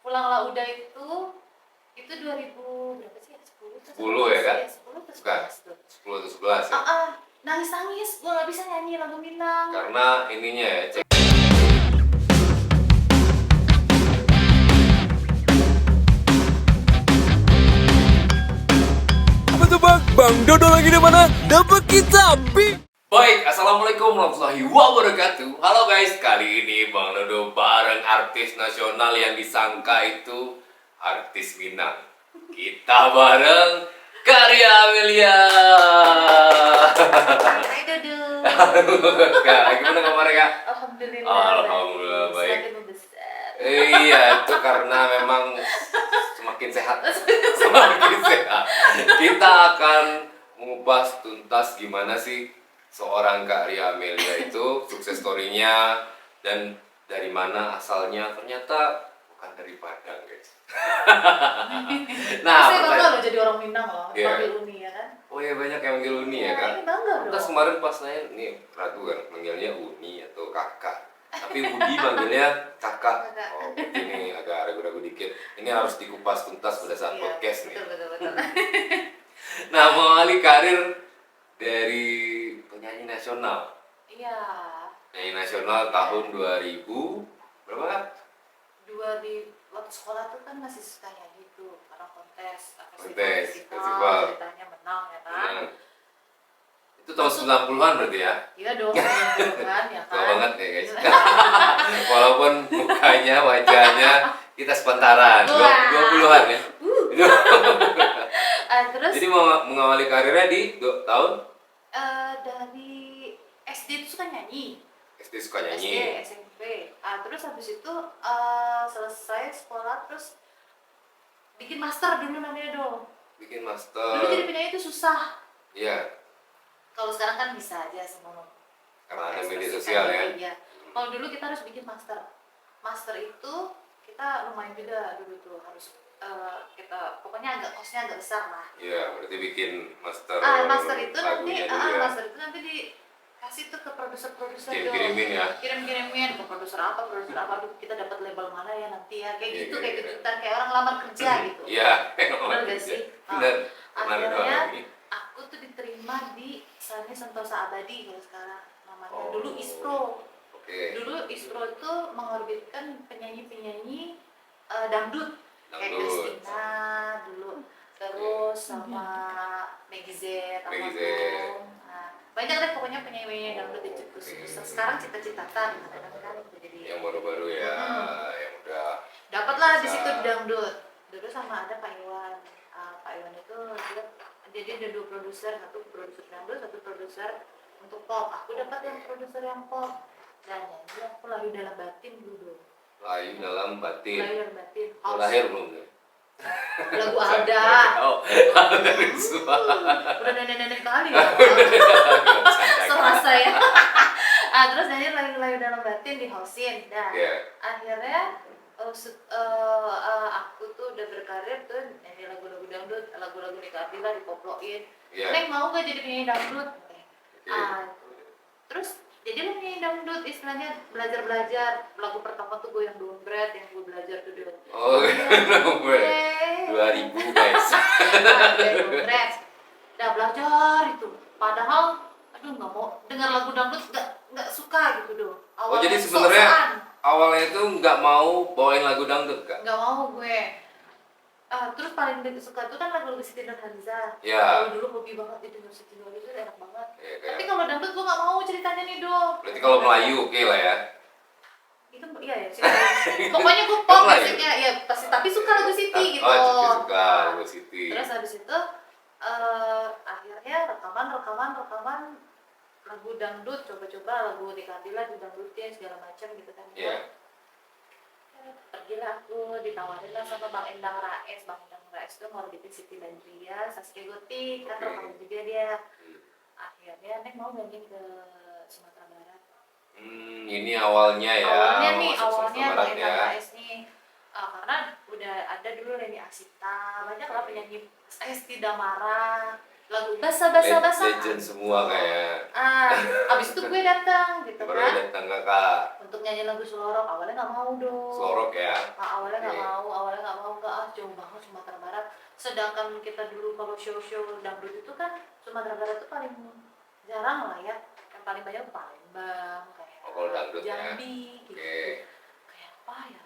Pulanglah udah itu 2000 berapa sih ya? 10 ya kan? 10 atau 11 tuh. 10 atau 11 ya? Nangis, gue gak bisa nyanyi lagu Minang. Karena ininya ya, Apa tuh Bang Dodo lagi di mana? Dapat kita Baik, assalamualaikum warahmatullahi wabarakatuh. Halo guys, kali ini Bang Dodo bareng artis nasional yang disangka itu artis Minang. Kita bareng Karya Amelia. Hai Dodo. Kak, gimana kabarnya Kak? Alhamdulillah. Alhamdulillah baik. Semakin membesar. Iya, itu karena memang semakin sehat. Semakin sehat. Kita akan mengupas tuntas gimana sih seorang Kak Ria Amelia itu, sukses story-nya, dan dari mana asalnya. Ternyata bukan dari Padang guys. Nah, saya bangga loh jadi orang Minang loh, panggil Uni ya kan. Oh ya, banyak yang manggil Uni ya kan. Ini bangga dong. Terus kemarin pas nanya, nih ragu kan manggilnya Uni atau kakak. Tapi Budi manggilnya kakak. Oh, ini agak ragu-ragu dikit. Ini harus dikupas tuntas pada saat podcast nih. Betul. Nah, mengawali karir dari penyanyi nasional. Iya. Penyanyi nasional tahun 2000 berapa? 2000 waktu sekolah tuh kan masih suka nyanyi tuh, orang kontes Festival. ceritanya menang ya kan. Itu tahun 90-an berarti ya? Iya dong, 90-an ya kan. Tua banget ya guys. Walaupun mukanya, wajahnya kita sepantaran, 20-an ya. Terus jadi mengawali karirnya di tahun? Dari SD tuh suka nyanyi. SD suka nyanyi. SD, SMP. Terus habis itu selesai sekolah terus bikin master dulu namanya dong. Bikin master. Dulu jadi penyanyi itu susah. Iya. Kalau sekarang kan bisa aja semua. Karena ada media sosial ya. Iya. Kalau dulu kita harus bikin master. Master itu kita lumayan juga dulu tuh harus kita pokoknya kosnya agak besar lah. Iya, berarti bikin master. Master itu nanti ya. master itu nanti dikasih tuh ke produser-produser dong. Kirimin ya. Kirim-kirimin ke produser apa aduh kita dapat label mana ya nanti ya kayak gitu, kayak gitu. kejutan kayak orang lamar kerja gitu. Iya, benar gak sih? Benar. Akhirnya aku tuh diterima di misalnya Sentosa Abadi kalau sekarang namanya. Dulu Ispro. Dulu Ispro itu mengorbitkan penyanyi-penyanyi dangdut. Kayak Christina dulu, terus sama Meggy Z, banyak deh pokoknya penyanyi-penyanyi dangdut di Cetus. Sekarang cita-citakan kadang-kadang jadi yang baru-baru ya, yang udah dapatlah di situ dangdut. Dulu sama ada Pak Iwan. Pak Iwan itu dia ada 2 produser, satu produser dangdut, satu produser untuk pop. Aku dapat yang produser yang pop. Dan nyanyi aku lalu dalam batin dulu. Layu dalam batin. Oh, lahir belum nih? Lagu ada. Udah nenek-nenek kali ya. Serasa ya. Terus nyanyi lagu dalam batin di Hosin. Dan akhirnya aku tuh udah berkarir tuh nyanyi lagu-lagu dangdut, lagu-lagu Nika Ardila dikoploin. Neng mau gak jadi penyanyi dangdut? Terus jadi lu penyanyi dangdut istilahnya belajar lagu pertama tuh gue yang dompet yang gue belajar tuh dulu. Dompet 2000 guys. Dompet udah belajar itu padahal aduh nggak mau dengar lagu dangdut, nggak suka gitu doh. Jadi sebenarnya awalnya itu nggak mau bawain lagu dangdut Kak? Nggak mau gue. Terus paling suka tuh kan lagu Siti Nurhaliza. Iya. Dulu hobi banget denger Siti Nurhaliza, enak banget. Tapi Kayak kalau dangdut gue nggak mau ceritanya nih dong. Berarti kalau Melayu oke lah ya? Itu iya ya sih. Pokoknya gue pop basicnya ya pasti, tapi suka lagu Siti gitu. Suka lagu Siti. Terus habis itu akhirnya rekaman lagu dangdut, coba-coba lagu Nika Ardila didangdutin segala macam gitu kan. Pergilah aku ditawarin lah sama Bang Endang Rais. Bang Endang Rais itu ngorbitin Siti Badriah, Saskia Gotik, kan rekam juga dia. Akhirnya Neng mau nyanyi ke Sumatera Barat. Ini awalnya ya. Awalnya Bang Endang Rais nih. Karena udah ada dulu Leni Asita, banyak lah penyanyi Esti Damara. lagu basa legend semua kayak abis itu gue datang gitu baru kan datang kakak untuk nyanyi lagu Selorok. Awalnya nggak mau dong. Selorok ya. Awalnya nggak Oke. mau nggak jauh banget Sumatera Barat. Sedangkan kita dulu kalau show dangdut itu kan Sumatera Barat itu paling jarang lah ya. Yang paling banyak Palembang kayak kalau dangdut ya. Jambi gitu. Oke. Kayak apa ya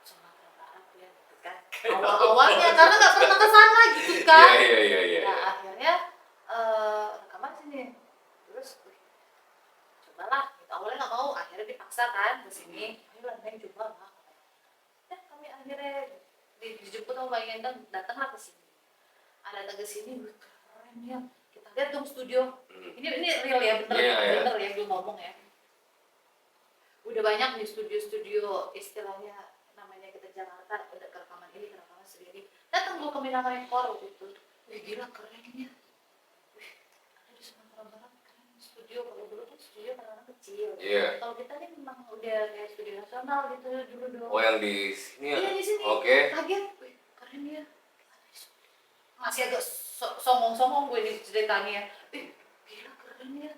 Sumatera Barat ya gitu kan. Awal-awalnya karena nggak pernah ke sana gitu kan. Iya. Nah akhirnya rekaman sini terus cobalah gitu. Awalnya nggak mau, akhirnya dipaksa kan ke sini. Ayo lah Neng coba lah. Kami akhirnya dijemput sama Mbak Yendang, datanglah ke sini. Datang ke sini, keren ya. Kita lihat dong studio. Ini real ya, bener ya gue ngomong ya. Udah banyak di studio istilahnya namanya kita Jakarta udah ke rekaman ini, ke rekaman sendiri. Datang gue ke Minang Rekor gitu. Wih gila kerennya. Wih ada di Sumatera Barat keren studio. Kalau dulu kan studio kadang-kadang kecil. Kalau kita nih memang udah kayak studio nasional gitu dulu dong. Oh yang di sini ya? Iya di sini. Oke. Kaget, wih keren ya. Masih agak songong-songong gue nih ceritanya. Wih gila keren ya.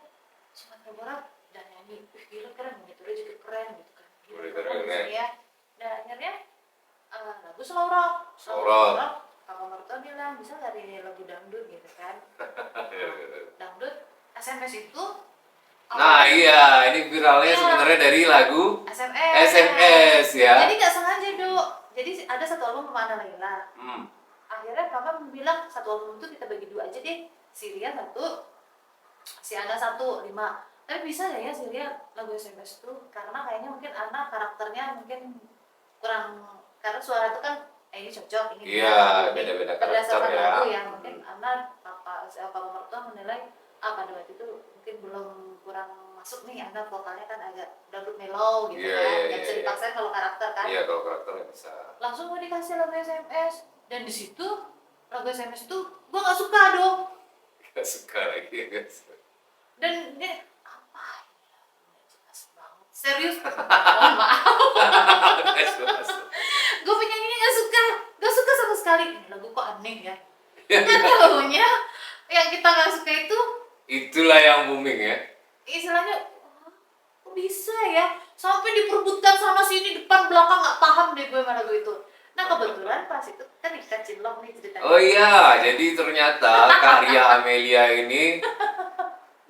Sumatera Barat dan nyanyi. Wih gila keren, monitornya juga keren gitu kan. Gila keren ya. Dan akhirnya lagu Selorok. Kakak mertua bilang bisa nggak ini lagu dangdut gitu kan. Dangdut SMS itu Nah iya, ini viralnya sebenarnya dari lagu SMS ya. jadi nggak sengaja Dok, jadi ada satu album Pemana Laila. Akhirnya papa bilang satu album itu kita bagi dua aja deh, si Ria satu, si Ana satu, 5. Tapi bisa nggak ya si Ria lagu SMS tuh, karena kayaknya mungkin Ana karakternya mungkin kurang, karena suara itu kan ini cocok, ini beda-beda karakter berdasarkan ya. lagu ya, mungkin Ana papa mertua menilai pada waktu itu mungkin belum kurang masuk nih, Ana vokalnya kan agak dangdut mellow gitu kan, nggak bisa dipaksain kalau karakter kan. Iya kalau karakter nggak bisa. Langsung gue dikasih lagu SMS dan di situ lagu SMS itu gue nggak suka dong. Nggak suka lagi guys. Dan dia apa ya, nggak jelas banget. Serius, mohon maaf. Gue penyanyinya nggak suka sama sekali. Lagu kok aneh ya. Kan lagunya yang kita nggak suka itu. Itulah yang booming ya. Istilahnya, kok bisa ya? Sampai diperbutkan sana sini depan belakang nggak paham deh gue mana lagu itu. Nah kebetulan pas itu kan Ika Cinlok nih ceritanya. Oh iya, jadi ternyata karya Amelia ini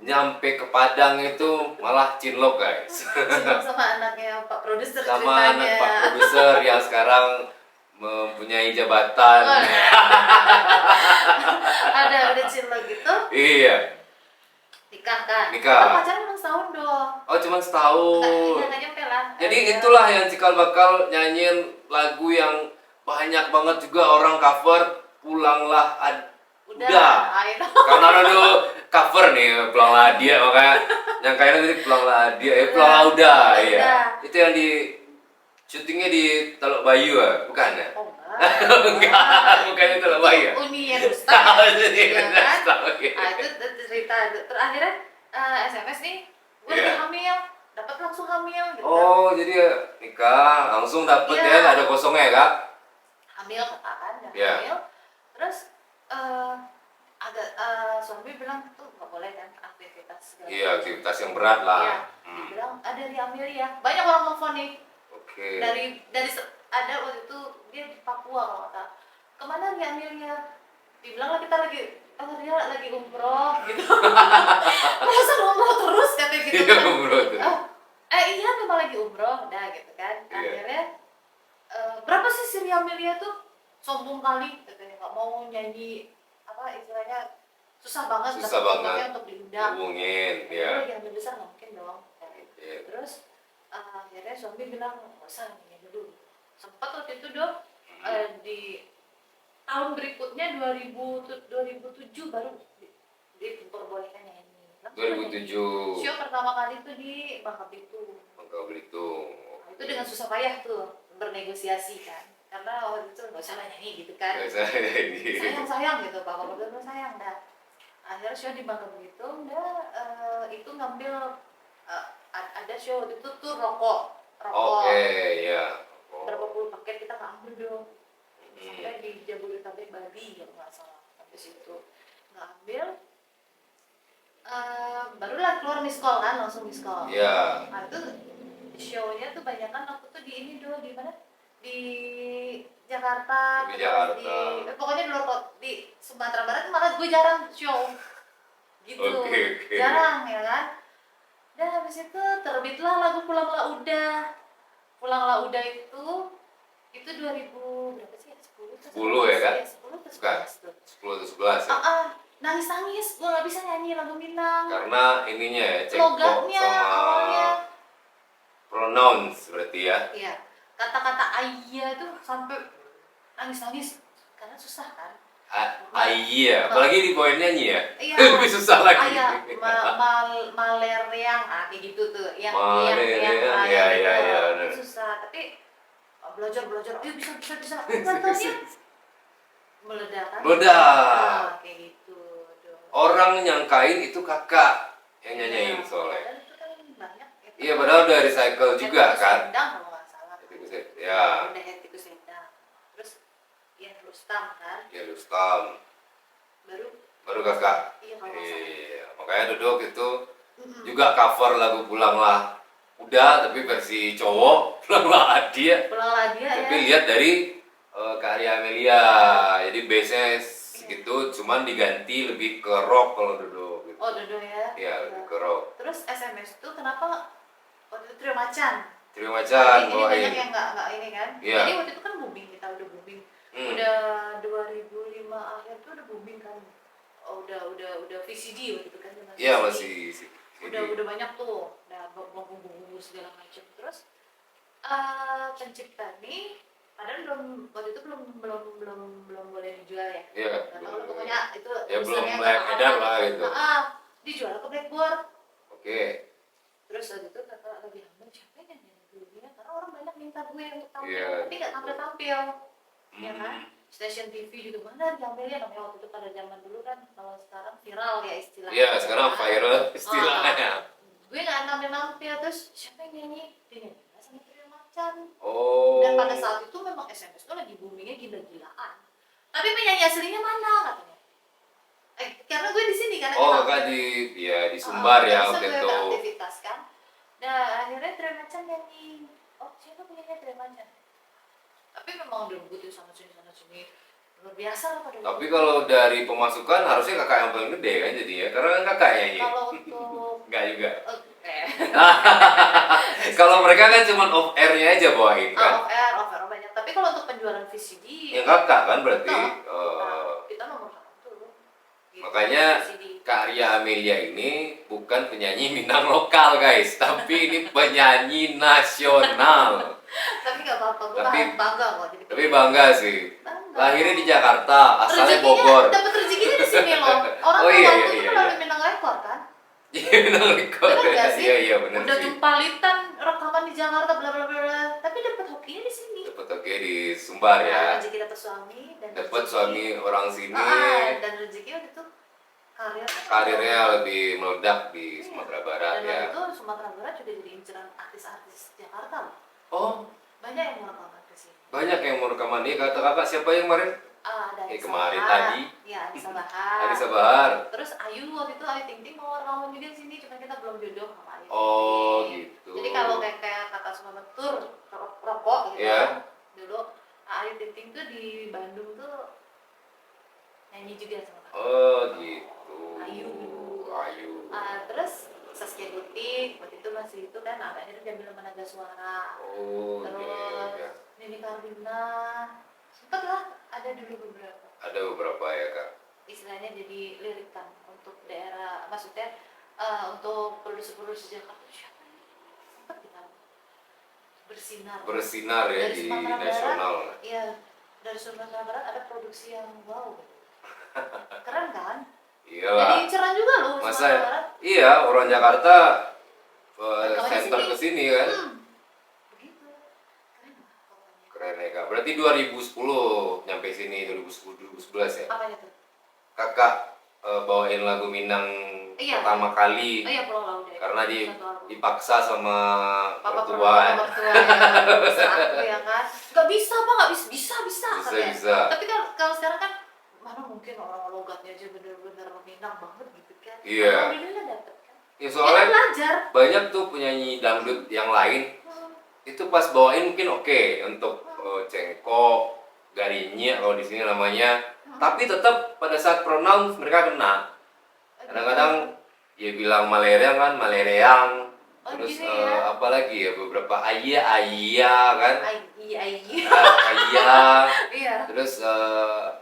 nyampe ke Padang itu malah cinlok guys. Cinlok sama anaknya Pak Produser Sama ceritanya. anak Pak Produser yang sekarang mempunyai jabatan. Ada cinlok gitu. Iya. Nikah kan? Nikah. Pacaran cuma setahun dong. Oh cuma setahun. Nggak nyampe lah. Jadi itulah yang cikal bakal nyanyiin lagu yang banyak banget juga orang cover. Pulanglah udah. Karena ada dulu cover nih Pulanglah Dia, makanya yang kayaknya tadi Pulanglah Dia, Pulanglah Udah ya. Itu yang di syutingnya di Teluk Bayu ya, bukan ya? Oh enggak. Bukan di Teluk Bayu. Uni ya Ustaz. Itu cerita terakhirnya SMS nih, gue udah hamil, dapat langsung hamil gitu. Oh jadi nikah langsung dapet ya, nggak ada kosongnya ya Kak? Hamil katakan, Yeah. hamil. Terus agak suami bilang tuh nggak boleh kan aktivitas segala. Iya aktivitas yang berat lah. Iya. Dibilang ada di Amelia, banyak orang telepon nih. Oke. Dari ada waktu itu dia di Papua kalau nggak salah. Kemana nih Amelia? Dibilang lah kita dia lagi umroh gitu. Masa umroh terus katanya gitu Iya kan. umroh terus. Iya memang lagi umroh dah gitu kan. Akhirnya berapa sih si Amelia tuh? Sombong kali katanya nggak mau nyanyi apa istilahnya susah banget untuk diundang. Hubungin ya. Lagi hamil besar nggak mungkin dong. Terus akhirnya suami bilang nggak usah nyanyi dulu. Sempat waktu itu dong di tahun berikutnya 2007 baru diperbolehkan nyanyi. 2007. Show pertama kali itu di Bangka Belitung. Nah, itu dengan susah payah tuh bernegosiasi kan. Karena waktu itu nggak usah nyanyi gitu kan. Sayang gitu, Bapak bener sayang dah. Akhirnya show di Bangka Belitung, itu ngambil ada show itu tuh rokok. Oke, ya. Berapa puluh paket kita ngambil dong. Sampai di Jabodetabek Bali ya nggak salah, sampai situ ngambil. miss call kan, langsung miss call. Iya. Nah itu show-nya tuh banyak kan waktu tuh di ini dulu di mana? Di Jakarta, Di terus Jakarta. pokoknya di luar di Sumatera Barat malah gue jarang show gitu, Oke. jarang ya kan. Dan habis itu terbitlah lagu Pulanglah Udah itu 2000 berapa sih? 10 ya kan? 10 atau Bukan. 11 tuh. 10 atau 11 ya. Nangis-nangis, gue nggak bisa nyanyi lagu Minang. Karena ininya ya, cekcok Logatnya sama awalnya. pronouns berarti ya. Iya, kata-kata ayah itu sampai nangis-nangis karena susah kan. Iya, apalagi di poin nyanyi ya. Iya. Lebih susah lagi. Ayah, maleriang, kayak gitu tuh. Yang Maleriang, ayah iya, itu, iya, bener. itu susah. Tapi belajar, ayo bisa. Nontonnya meledak kan? Meledak. Kayak gitu. Aduh. Orang nyangkain itu kakak yang nyanyiin Iya, soalnya. padahal itu kan banyak. Itu Iya, padahal udah recycle juga Hetty kan. Kusendang kalau nggak salah. Hetty Kusendang, ya. Udah Hetty Kusendang. Terus Ian Rustam kan. Ya Rustam. Baru kakak. Iya kalau nggak salah. Iya, makanya Duduk itu Mm-mm. juga cover lagu Pulanglah Udah tapi versi cowok, Pulanglah Adia. Pulanglah Dia ya. Tapi lihat dari Kak Arya Amelia, jadi base-nya segitu, cuman diganti lebih ke rock kalau Duduk gitu. Oh, Dodo ya. Iya, lebih ke rock. Terus SMS itu kenapa waktu itu Trio Macan? Terima Macan Ini banyak bawain. yang nggak ini kan. Iya. Jadi waktu itu kan booming, kita udah booming. Udah 2005 akhir tuh udah booming kan. Oh, udah VCD waktu itu kan. Zaman Iya, VCD. masih Udah banyak tuh. Udah bumbu-bumbu segala macam. Terus pencipta nih padahal waktu itu belum boleh dijual ya. Iya. Nggak tahu lah, pokoknya itu Ya belum urusannya banyak nggak edar apa-apa. lah gitu. Dijual ke Blackboard. Oke. Terus waktu itu kakak lagi hamil, siapa yang nyanyi dulunya? Karena orang banyak minta gue untuk tampil, Iya. tapi nggak tampil. Ya kan? Stasiun TV juga mana diambilnya, namanya waktu itu pada zaman dulu kan, kalau sekarang viral ya istilahnya. Iya, sekarang Kan? viral istilahnya. Gue nggak nampil, terus siapa yang nyanyi? Dia nyanyi sama Trio Macan. Oh. Dan pada saat itu memang SMS tuh lagi boomingnya gila-gilaan. Tapi penyanyi aslinya mana katanya? Karena gue di sini kan. Oh, kakak di Sumbar ya waktu gue itu. beraktivitas kan. Nah, akhirnya Trio Macan nyanyi. Oh, siapa penyanyi Trio Macan? Tapi memang udah butuh sana sini. Luar biasa lah pada Tapi waktu itu. kalau dari pemasukan harusnya kakak yang paling gede kan jadinya, karena kan kakak yang nyanyi. Kalau untuk Enggak juga. eh, Kalau mereka kan cuma off air-nya aja bawain kan. off air banyak. Tapi kalau untuk penjualan VCD, Yang kakak kan berarti. kita nomor satu. Gitu, Makanya VCD. Kak Arya Amelia ini bukan penyanyi Minang lokal guys, tapi ini penyanyi nasional. Tapi nggak apa-apa, gue Tapi- bangga kok. Jadi Tapi bangga sih. bangga. Lahirnya di Jakarta, asalnya Rezekinya, Bogor. dapat rezekinya di sini loh. Orang Oh, iya, waktu iya, itu iya, melalui iya. Minang Rekor kan. Iya Minang Rekor. Bener nggak sih? Iya benar Udah sih. jumpalitan rekaman di Jakarta bla bla bla bla. Tapi dapat hokinya di sini. Dapat oke di Sumbar Nah, ya. rezeki dapat suami dan Dapat rezeki- suami orang sini. dan rezeki waktu itu Karirnya lebih meledak di Iya. Sumatera Barat dan ya. waktu itu Sumatera Barat juga jadi inceran artis-artis Jakarta loh. Oh, Banyak yang mau rekaman ke sini. banyak yang mau rekaman nih. Kata kakak siapa yang kemarin? Ada Anissa kemarin Bahar. tadi. Iya, Anissa Bahar. Anissa Bahar. Terus Ayu waktu itu Ayu Ting Ting mau rekaman juga di sini, cuma kita belum jodoh sama Ayu. Oh, Ting Ting. gitu. Jadi kalau kayak kata semua betul rokok gitu Iya. kan. Dulu Ayu Ting Ting tuh di Bandung tuh nyanyi juga sama kakak. Oh, gitu. Ayu. Ayu. Terus Saskia Gotik waktu itu masih itu kan agaknya dia ambil Naga Suara. Oh, Terus iya. Nini Carlina sempet lah ada dulu beberapa. Ada beberapa ya kak. Istilahnya jadi lirikan untuk daerah, maksudnya untuk produser-produser Jakarta siapa nih? Sempet kita bersinar Ya dari di Sumatera nasional. Barat. Iya, dari Sumatera Barat ada produksi yang wow, keren kan? Iya Jadi lah. inceran juga loh Sumatera Masa Barat. iya orang Jakarta Rekaman di center sini. ke sini kan. Begitu, keren lah pokoknya. Keren ya kak. Berarti 2010 nyampe sini 2011 ya. Apanya tuh? Kakak bawain lagu Minang Iya. pertama kali Oh iya, Pulau Laude. karena Satu album. dipaksa sama Papa mertua. mertua ya, satu ya kan. Gak bisa apa, gak bisa, Bisa katanya. bisa. Tapi kalau sekarang kan mana mungkin orang logatnya aja bener-bener Minang banget gitu kan. Iya. Alhamdulillah dapet kan. Ya Kita soalnya belajar. banyak tuh penyanyi dangdut yang lain itu pas bawain mungkin oke untuk cengkok, garinnya kalau di sini namanya. Tapi tetap pada saat pronounce mereka kena. Kadang-kadang ya bilang Maleriang kan, Malereang. Oh, Terus gitu ya. apa lagi ya beberapa Ayah kan. Iya. Ayah. Iya. Terus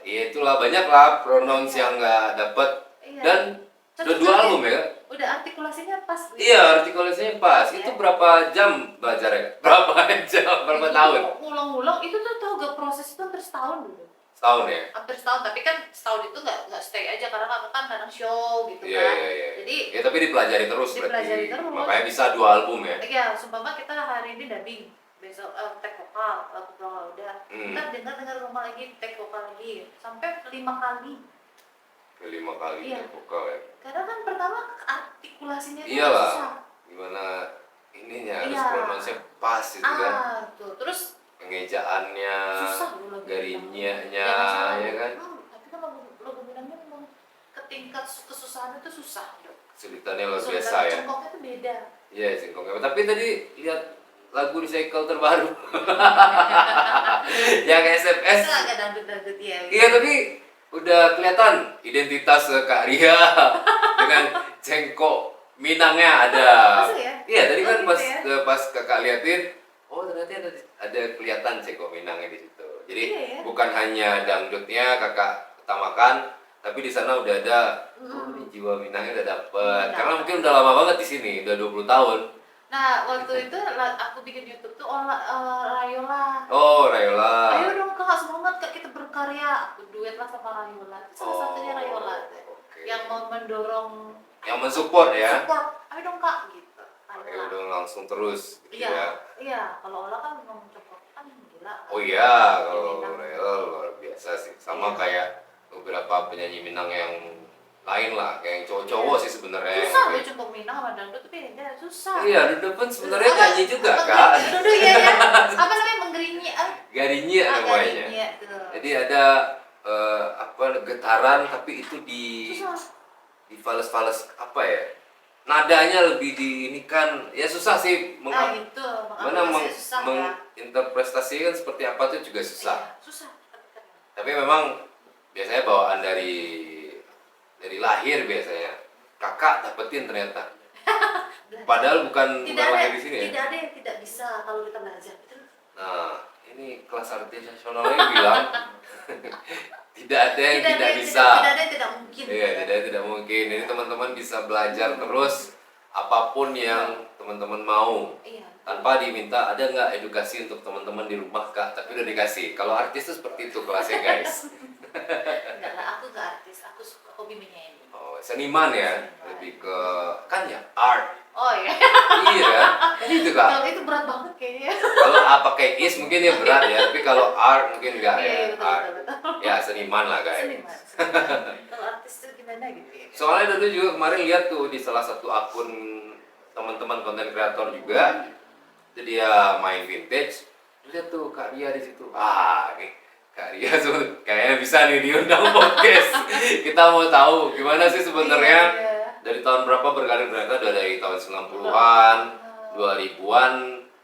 ya itulah banyak lah pronounce yang nggak dapet. Iya. Dan udah 2 album ya. Udah artikulasinya pas. Iya, artikulasinya pas. Ya. Itu berapa jam belajarnya? Berapa jam? Berapa tahun? Ulang-ulang itu tuh tau gak proses itu hampir setahun dulu. Setahun ya? Hampir setahun, tapi kan setahun itu nggak stay aja karena kakak kan kadang show gitu Iya, kan. iya, iya. Jadi Ya tapi dipelajari terus dipelajari berarti. terus. Makanya bisa 2 album ya. Iya, sumpah kita hari ini dubbing, besok take vokal, lagu vokal udah. Ntar dengar rumah lagi, take vokal lagi, sampai 5 kali. Ke 5 kali Iya. vokal ya. Karena kan pertama artikulasinya itu Iyalah. susah. Gimana ininya harus Iya. pronounce-nya pas itu kan. Tuh. Terus Pengejaannya, susah dulu lagu garinnya Minang. ya kan. Tapi kan lagu Minangnya memang ke tingkat kesusahan itu susah. Kesulitannya luar Kesulitan biasa ya. cengkoknya itu beda. Iya, singkongnya. Tapi tadi lihat lagu recycle terbaru. Yang SMS. Itu agak dangdut-dangdut ya. Iya, tapi udah kelihatan identitas Kak Ria dengan cengkok Minangnya ada. Masa ya? Iya, tadi kan Oh, gitu ya? pas Kakak liatin, oh ternyata ada kelihatan cengkok Minangnya di situ. Jadi Iya ya? bukan hanya dangdutnya Kakak utamakan, tapi di sana udah ada oh ini jiwa Minangnya udah dapet. Karena mungkin udah lama banget di sini, udah 20 tahun. Nah, waktu itu aku bikin YouTube tuh Rayola. Oh, Rayola. Ayo dong kak, semangat kak kita berkarya. Aku duet lah sama Rayola. Itu salah satunya Rayola tuh. Oke. Yang mau mendorong Yang mensupport ya. support. Ayo dong kak gitu. Oke, Rayola. udah langsung terus gitu Iya, ya. iya. Kalau Ola kan memang cocok kan gila. Oh iya, kalau Minang. Rayola luar biasa sih. Sama Iya. kayak beberapa penyanyi Minang yang lain lah, kayak yang cowok-cowok sih sebenarnya. Susah ya cukup Minang sama dangdut tuh beda, susah. Iya, Duda pun sebenarnya nyanyi juga kak. Dudu ya ya. Apa namanya menggerinyi? Garinnya namanya. Garinyi tuh. Jadi ada getaran tapi itu Susah. di fales-fales apa ya? Nadanya lebih di ini kan ya susah sih Gitu. mana Makanya susah ya. menginterpretasikan seperti apa tuh juga susah. Iya, susah. Tapi memang biasanya bawaan dari lahir biasanya. Kakak dapetin ternyata. Padahal bukan lahir di sini ya. Tidak ada yang tidak bisa kalau kita belajar. Nah, ini kelas artis nasionalnya bilang tidak ada yang tidak bisa. Tidak ada yang tidak mungkin. Iya, tidak mungkin. Ini teman-teman bisa belajar terus apapun yang teman-teman mau. Iya. Tanpa diminta ada nggak edukasi untuk teman-teman di rumah kak, tapi udah dikasih. Kalau artis itu seperti itu kelasnya guys. Enggak lah, aku nggak artis, aku suka hobi menyanyi. Oh, seniman ya, lebih ke kan ya art. Oh iya. Iya, kan itu kak. Kalau itu berat banget kayaknya. Kalau A pakai is mungkin ya berat ya, tapi kalau art mungkin enggak ya. Iya, betul, Art. betul. Ya seniman lah guys. Seniman. Kalau artis itu gimana gitu ya? Soalnya dulu juga kemarin lihat tuh di salah satu akun teman-teman konten kreator juga, itu dia main vintage, lihat tuh Kak Ria di situ. Nih Kak Ria tuh kayaknya bisa nih diundang podcast. Kita mau tahu gimana sih sebenarnya Iya. dari tahun berapa berkarir ternyata udah dari tahun 90-an, 2000-an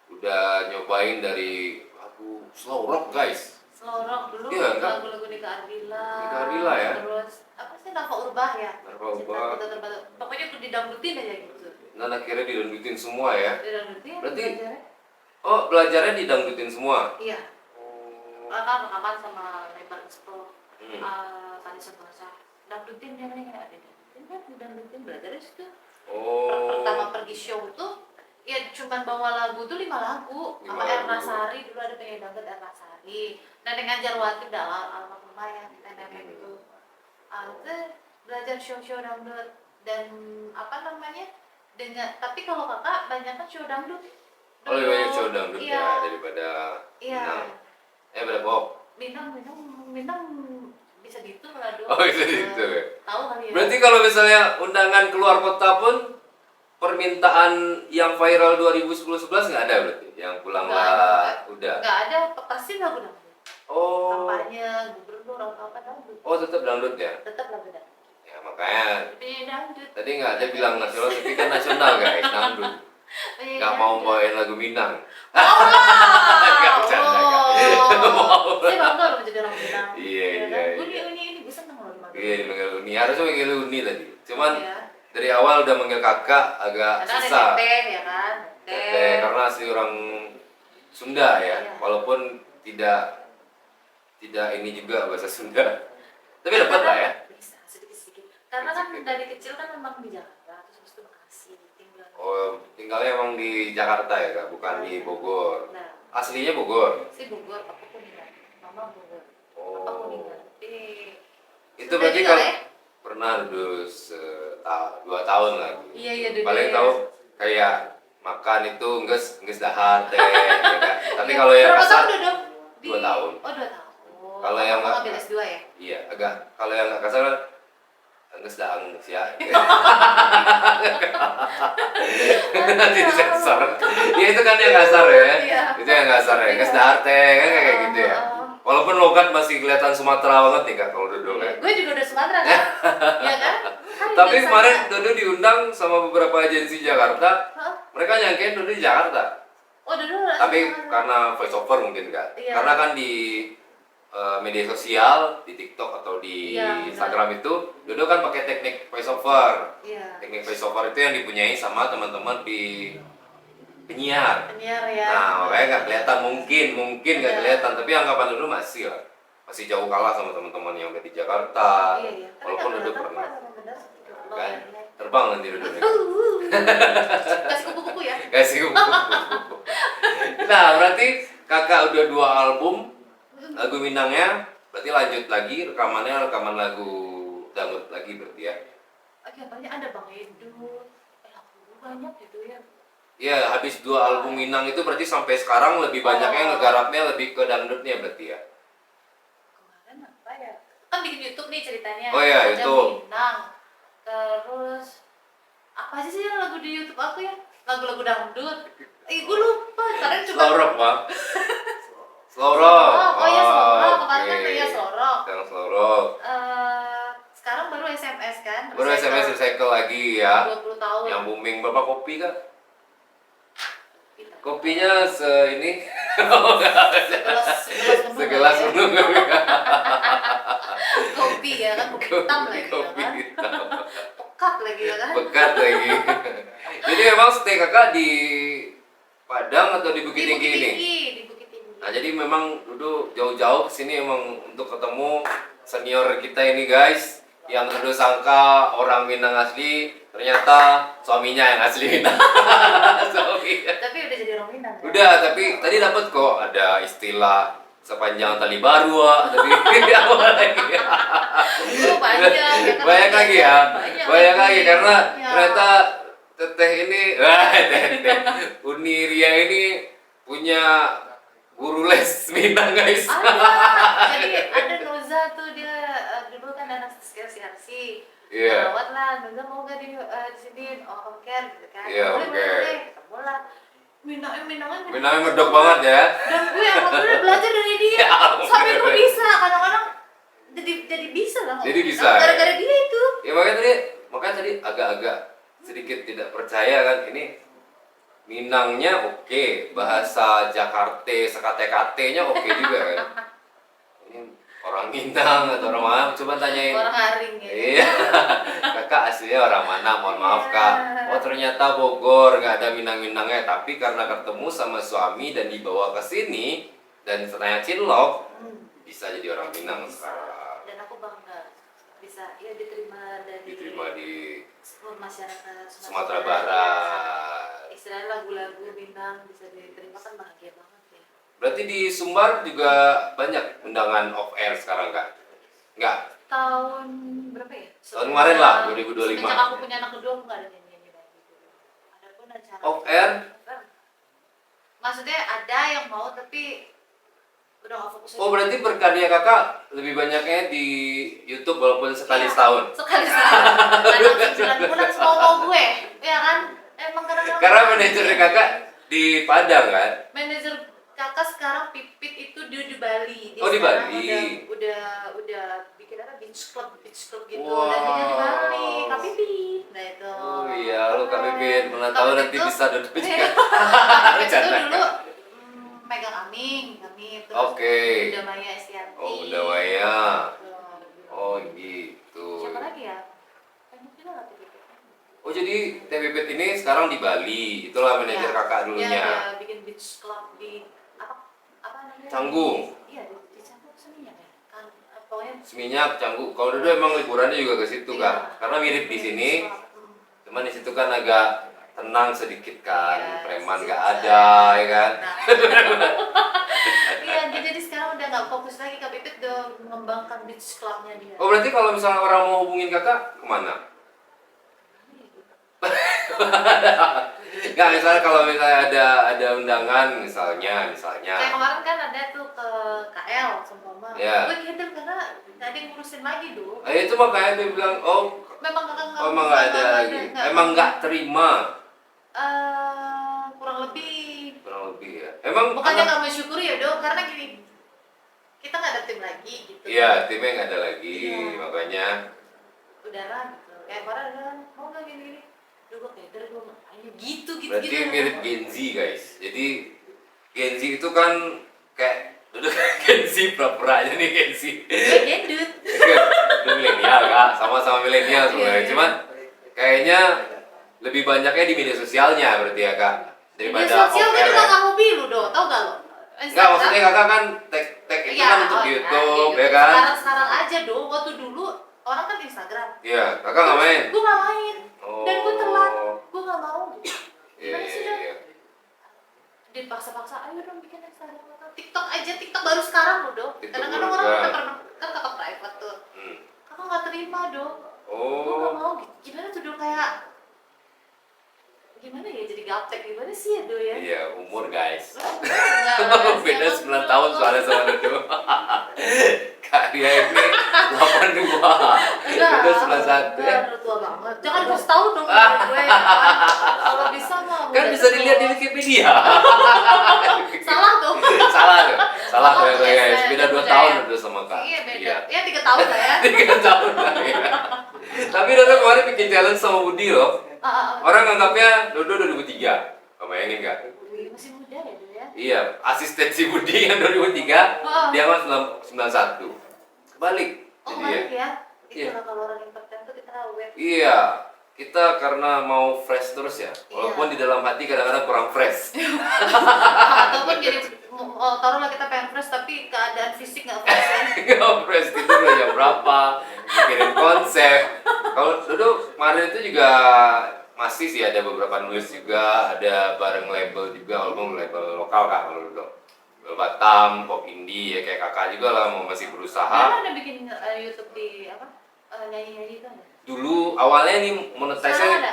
udah nyobain dari lagu slow rock guys. Slow rock dulu, Iya, kan? lagu-lagu Nika Ardila. Nika Ardila ya? Terus apa sih Nafa Urbah ya? Nafa Urbah. Cinta Kita Terbatas. Pokoknya aku didangdutin aja gitu. Dan akhirnya didangdutin semua ya. Didangdutin. Berarti- belajarnya. Oh, belajarnya didangdutin semua. Iya. Oh. Kan rekaman sama Lebar Expo. Hmm. Tadi Sentosa. Dangdutin dia nggak ada dangdutin kan? Didangdutin belajarnya situ. Oh. Pertama pergi show tuh ya cuman bawa lagu tuh 5 lagu 5 sama Erna lagu. Sari, dulu ada penyanyi dangdut Erna Sari. Nah dengan Jarwati udah almarhumah ya di TNM itu. Itu belajar show-show dangdut dan apa namanya dengan tapi kalau kakak banyak kan show dangdut. Oh, lebih banyak show Dulu, dangdut iya, ya daripada iya. Minang. Pada pop. Minang bisa dihitung lah dulu. Oh, bisa dihitung ya? Tahu kali ya. Berarti kalau misalnya undangan keluar kota pun permintaan yang viral 2010-11 nggak ada berarti? Yang pulanglah udah. Nggak ada, pasti lagu dangdut. Oh. Kampanye, gubernur atau apa dangdut. Oh, tetap dangdut ya? Tetap lagu dangdut. Ya, makanya penyanyi dangdut. tadi nggak ada bilang nasional, tapi kan nasional guys, dangdut. Penyanyi Nggak mau dangdut. bawain lagu Minang. Nggak bercanda, Kak. Saya bangga loh jadi orang Minang. Iya, Ya iya, kan? iya. Uni gue seneng loh dimanggil. Iya dipanggil Uni, harusnya manggil Uni tadi. Cuman Iya. dari awal udah manggil kakak agak Karena ada susah. teteh ya kan. Teteh, karena asli orang Sunda ya, Iya. walaupun tidak ini juga bahasa Sunda. Tapi dapat lah ya. Bisa sedikit-sedikit. Karena kan dari kecil kan memang di Jakarta, terus habis itu Bekasi tinggal. Oh, tinggalnya emang di Jakarta ya kak, bukan di Bogor. Nah, Aslinya Bogor. si Bogor, papa Kuningan, mama Bogor, papa Oh, Kuningan. itu Sunda berarti juga, kalau ya? pernah duduk 2 tahun lagi. Iya iya dulu. Paling tahu kayak makan itu nges dahar teh, ya kan? Tapi kalau yang berapa kasar tahun duduk? 2 tahun. Oh 2 tahun. Kalau yang nggak nggak- ngambil S2 ya? Iya, agak kalau yang nggak kasar nges dahang ya. Nanti disensor. Ya itu kan yang kasar ya. Iya. Itu yang kasar ya. Nges dahar teh kan kayak gitu ya. Walaupun logat masih kelihatan Sumatera banget nih kak kalau duduk ya. Gue juga udah Sumatera kan? Iya kan? Kan Tapi biasanya- kemarin Dodo diundang sama beberapa agensi Jakarta. Hah? Mereka nyangkain Dodo di Jakarta. Oh dulu. Tapi karena voice over mungkin kan. Iya. Karena kan di media sosial, di TikTok atau di Iya, Instagram itu Dodo kan pakai teknik voice over. Iya. Teknik voice over itu yang dipunyai sama teman-teman di penyiar. Penyiar ya. Nah, makanya nggak kelihatan, mungkin nggak Iya. kelihatan, tapi anggapan dulu masih lah, masih jauh kalah sama teman-teman yang udah di Jakarta. Iya iya. Tapi Walaupun nggak udah kelihatan pernah, kok, bener. kan? Terbang nanti dulu. Kasih kupu-kupu ya. Kasih kupu-kupu. Nah, berarti kakak udah 2 album lagu Minangnya, berarti lanjut lagi rekaman lagu dangdut lagi berarti ya. Oke, apanya ada Bang Edu. Lagu banyak gitu ya. Iya, habis 2 album Minang itu berarti sampai sekarang lebih banyaknya ngegarapnya lebih ke dangdutnya berarti ya. Kemarin apa ya? Kan bikin YouTube nih ceritanya. Oh iya, Ada YouTube. Minang. Terus apa sih yang lagu di YouTube aku ya? Lagu-lagu dangdut. Gue lupa. Kalian coba. Slow rock, Bang. Slow rock. Oh iya slow rock. Kemarin kan oke. iya slow rock. Yang slow rock. Sekarang baru SMS kan? Baru SMS recycle lagi ya. 20 tahun. Yang booming berapa kopi kak? Kita. Kopinya ini Segelas segelas minum minum. kopi ya kan, kopi hitam lagi ya Kopi kan, hitam. pekat lagi ya kan. Pekat lagi. Jadi memang stay kakak di Padang atau di Bukit Tinggi ini? Di Bukit Tinggi. Nah jadi memang dulu jauh-jauh kesini emang untuk ketemu senior kita ini guys, yang dulu sangka orang Minang asli, ternyata suaminya yang asli Minang. Suaminya. Tapi udah jadi orang Minang kan? Udah, tapi tadi dapat kok ada istilah sepanjang tali baru, tapi apa lagi? Oh, banyak ya kan? Banyak lagi ya, banyak lagi karena Ya. ternyata teteh ini, teteh Uniria ini punya guru les Minang guys. Ada, jadi ada Noza tuh dia dulu kan anak CRC. Iya. Lewat lah, Noza mau gak di sini? Oh, home care gitu kan. Iya, boleh, home care. boleh, ketemu lah. Minangnya Minangnya medok banget ya. Dan gue alhamdulillah belajar dari dia. Ya ampun. Sampai gue bisa, kadang-kadang jadi bisa lah. Jadi ngomong. bisa, Gara-gara dia itu. Ya makanya tadi agak-agak sedikit tidak percaya kan ini Minangnya oke, bahasa Jakarta sekate-katenya oke juga kan. Ini orang Minang atau orang mana? Coba tanyain. Orang haring ya. Iya, kakak aslinya orang mana? Mohon maaf kak. Oh ternyata Bogor nggak ada Minang-Minangnya, tapi karena ketemu sama suami dan dibawa ke sini dan ternyata cinlok, bisa jadi orang Minang sekarang. Dan aku bangga bisa ya diterima di masyarakat Sumatera Barat. Istilahnya lagu-lagu Minang bisa diterima kan bahagia banget ya. Berarti di Sumbar juga banyak undangan off air sekarang kak? Nggak? Tahun berapa ya? Tahun kemarin lah, 2025. Semenjak aku punya anak kedua aku nggak ada nyanyi lagi dulu. Ada pun acara Off air? Maksudnya ada yang mau tapi udah nggak fokus. Oh berarti berkarya kakak lebih banyaknya di YouTube walaupun sekali setahun? Sekali setahun. Kadang 9 bulan mau gue, ya kan? Emang kadang-kadang. Karena manajer kakak di Padang kan? Manajer kakak sekarang Pipit itu dia di Bali. Dia Oh, di sekarang Bali. Udah bikin apa? Beach club gitu. Wow. Dan dia di Bali, Kak Pipit. Nah itu. Oh iya, lu Kak Pipit, mana Kak tahu Pipit nanti tuh- bisa duduk juga. Iya. Kak Pipit itu Bercanda, dulu Kak. megang kami terus Oke. Bunda Maya Estianti. Oh, Bunda Maya. Gitu. Oh gitu. Siapa lagi ya? Banyak juga Kak Pipit. Oh jadi Teh Pipit ini sekarang di Bali, itulah manajer kakak dulunya. Iya, dia bikin beach club di apa namanya? Canggu. Iya, di Canggu Seminyak ya. Kan pokoknya Seminyak, Canggu. Kalau dulu emang liburannya juga ke situ iya. Kak. Karena mirip di sini, Hmm. cuman di situ kan agak tenang sedikit kan, Iya, preman sih, nggak bisa. ada, ya kan? Nah. Iya, jadi sekarang udah nggak fokus lagi Kak Pipit udah mengembangkan beach clubnya dia. Oh berarti kalau misalnya orang mau hubungin kakak kemana? Nggak, misalnya kalau misalnya ada undangan Kayak misalnya. kemarin kan ada tuh ke KL seumpama. Iya. Gue cancel karena nggak ada yang ngurusin lagi dong. Itu makanya dia bilang, oh Memang kakak emang nggak ada lagi, emang nggak terima. Kurang lebih. Kurang lebih ya. Emang Bukannya anak- nggak mensyukuri ya dong, karena gini kita nggak ada tim lagi gitu. Iya, timnya nggak ada lagi, Iya. makanya. Udahlah gitu. Kayak kemarin ada mau nggak gini-gini. Duh gue keder gue ngapain gitu. Berarti mirip Gen Z guys. Jadi Gen Z itu kan kayak duduk Gen Z pura-pura aja nih Gen Z. Gue gendut. Udah milenial kak, sama-sama milenial sebenarnya. Iya. Cuman kayaknya lebih banyaknya di media sosialnya berarti ya kak. Media sosial gue juga nggak hobi lu do, tau gak lo? Enggak, maksudnya kakak kan tag itu kan untuk di YouTube ya kan? Sekarang aja dong, waktu dulu orang kan Instagram. Iya, kakak nggak main. Gue nggak main. Dan gue telat, Oh. gue nggak mau. Iya, Gimana sih iya, dong? iya. Dipaksa-paksa, ayo dong bikin Instagram. TikTok aja, TikTok baru sekarang lo dong. TikTok Kadang-kadang baru orang sekarang. kan pernah kan kakak private tuh. Kakak nggak terima dong. Gue nggak Oh, mau. Gimana tuh dong kayak gimana ya jadi gaptek gimana sih ya do ya? iya umur guys. Nggak, Beda siapa 9 tuh? tahun soalnya sama Dodo. Kak Ria ini 82. Dodo 91 ya. Udah tua banget. Jangan kasih tahu dong gue. Ya. Kalau bisa mah. Kan udah bisa dilihat di tua. Wikipedia. Salah dong. Salah tuh. Salah Oh, ternyata guys. Beda 2 beda tahun ya? Dodo sama Kak. Iya beda. Ya 3 tahun lah ya. 3 tahun lah ya. Tapi Dodo kemarin bikin challenge sama Budi loh. Orang nganggapnya Dodo 2003. Bayangin nggak? Masih muda ya do ya. Iya, asisten si Budi yang 2003, Oh. dia mah 91. Kebalik. Oh Jadi balik ya. Iya. Itulah kalau orang impoten tuh kita aware. iya, kita karena mau fresh terus ya. Walaupun Iya. di dalam hati kadang-kadang kurang fresh. Ataupun jadi taruhlah kita pengen fresh tapi keadaan fisik nggak fresh ya. Nggak fresh tidur udah jam berapa, mikirin konsep. Kalau dulu kemarin itu juga masih sih ada beberapa nulis juga, ada bareng label juga, walaupun label lokal kak kalau dulu. Label Batam, pop indie ya kayak kakak juga lah mau masih berusaha. Karena ada bikin YouTube di apa nyanyi-nyanyi itu ada. Dulu awalnya nih Sekarang monetisasi ada.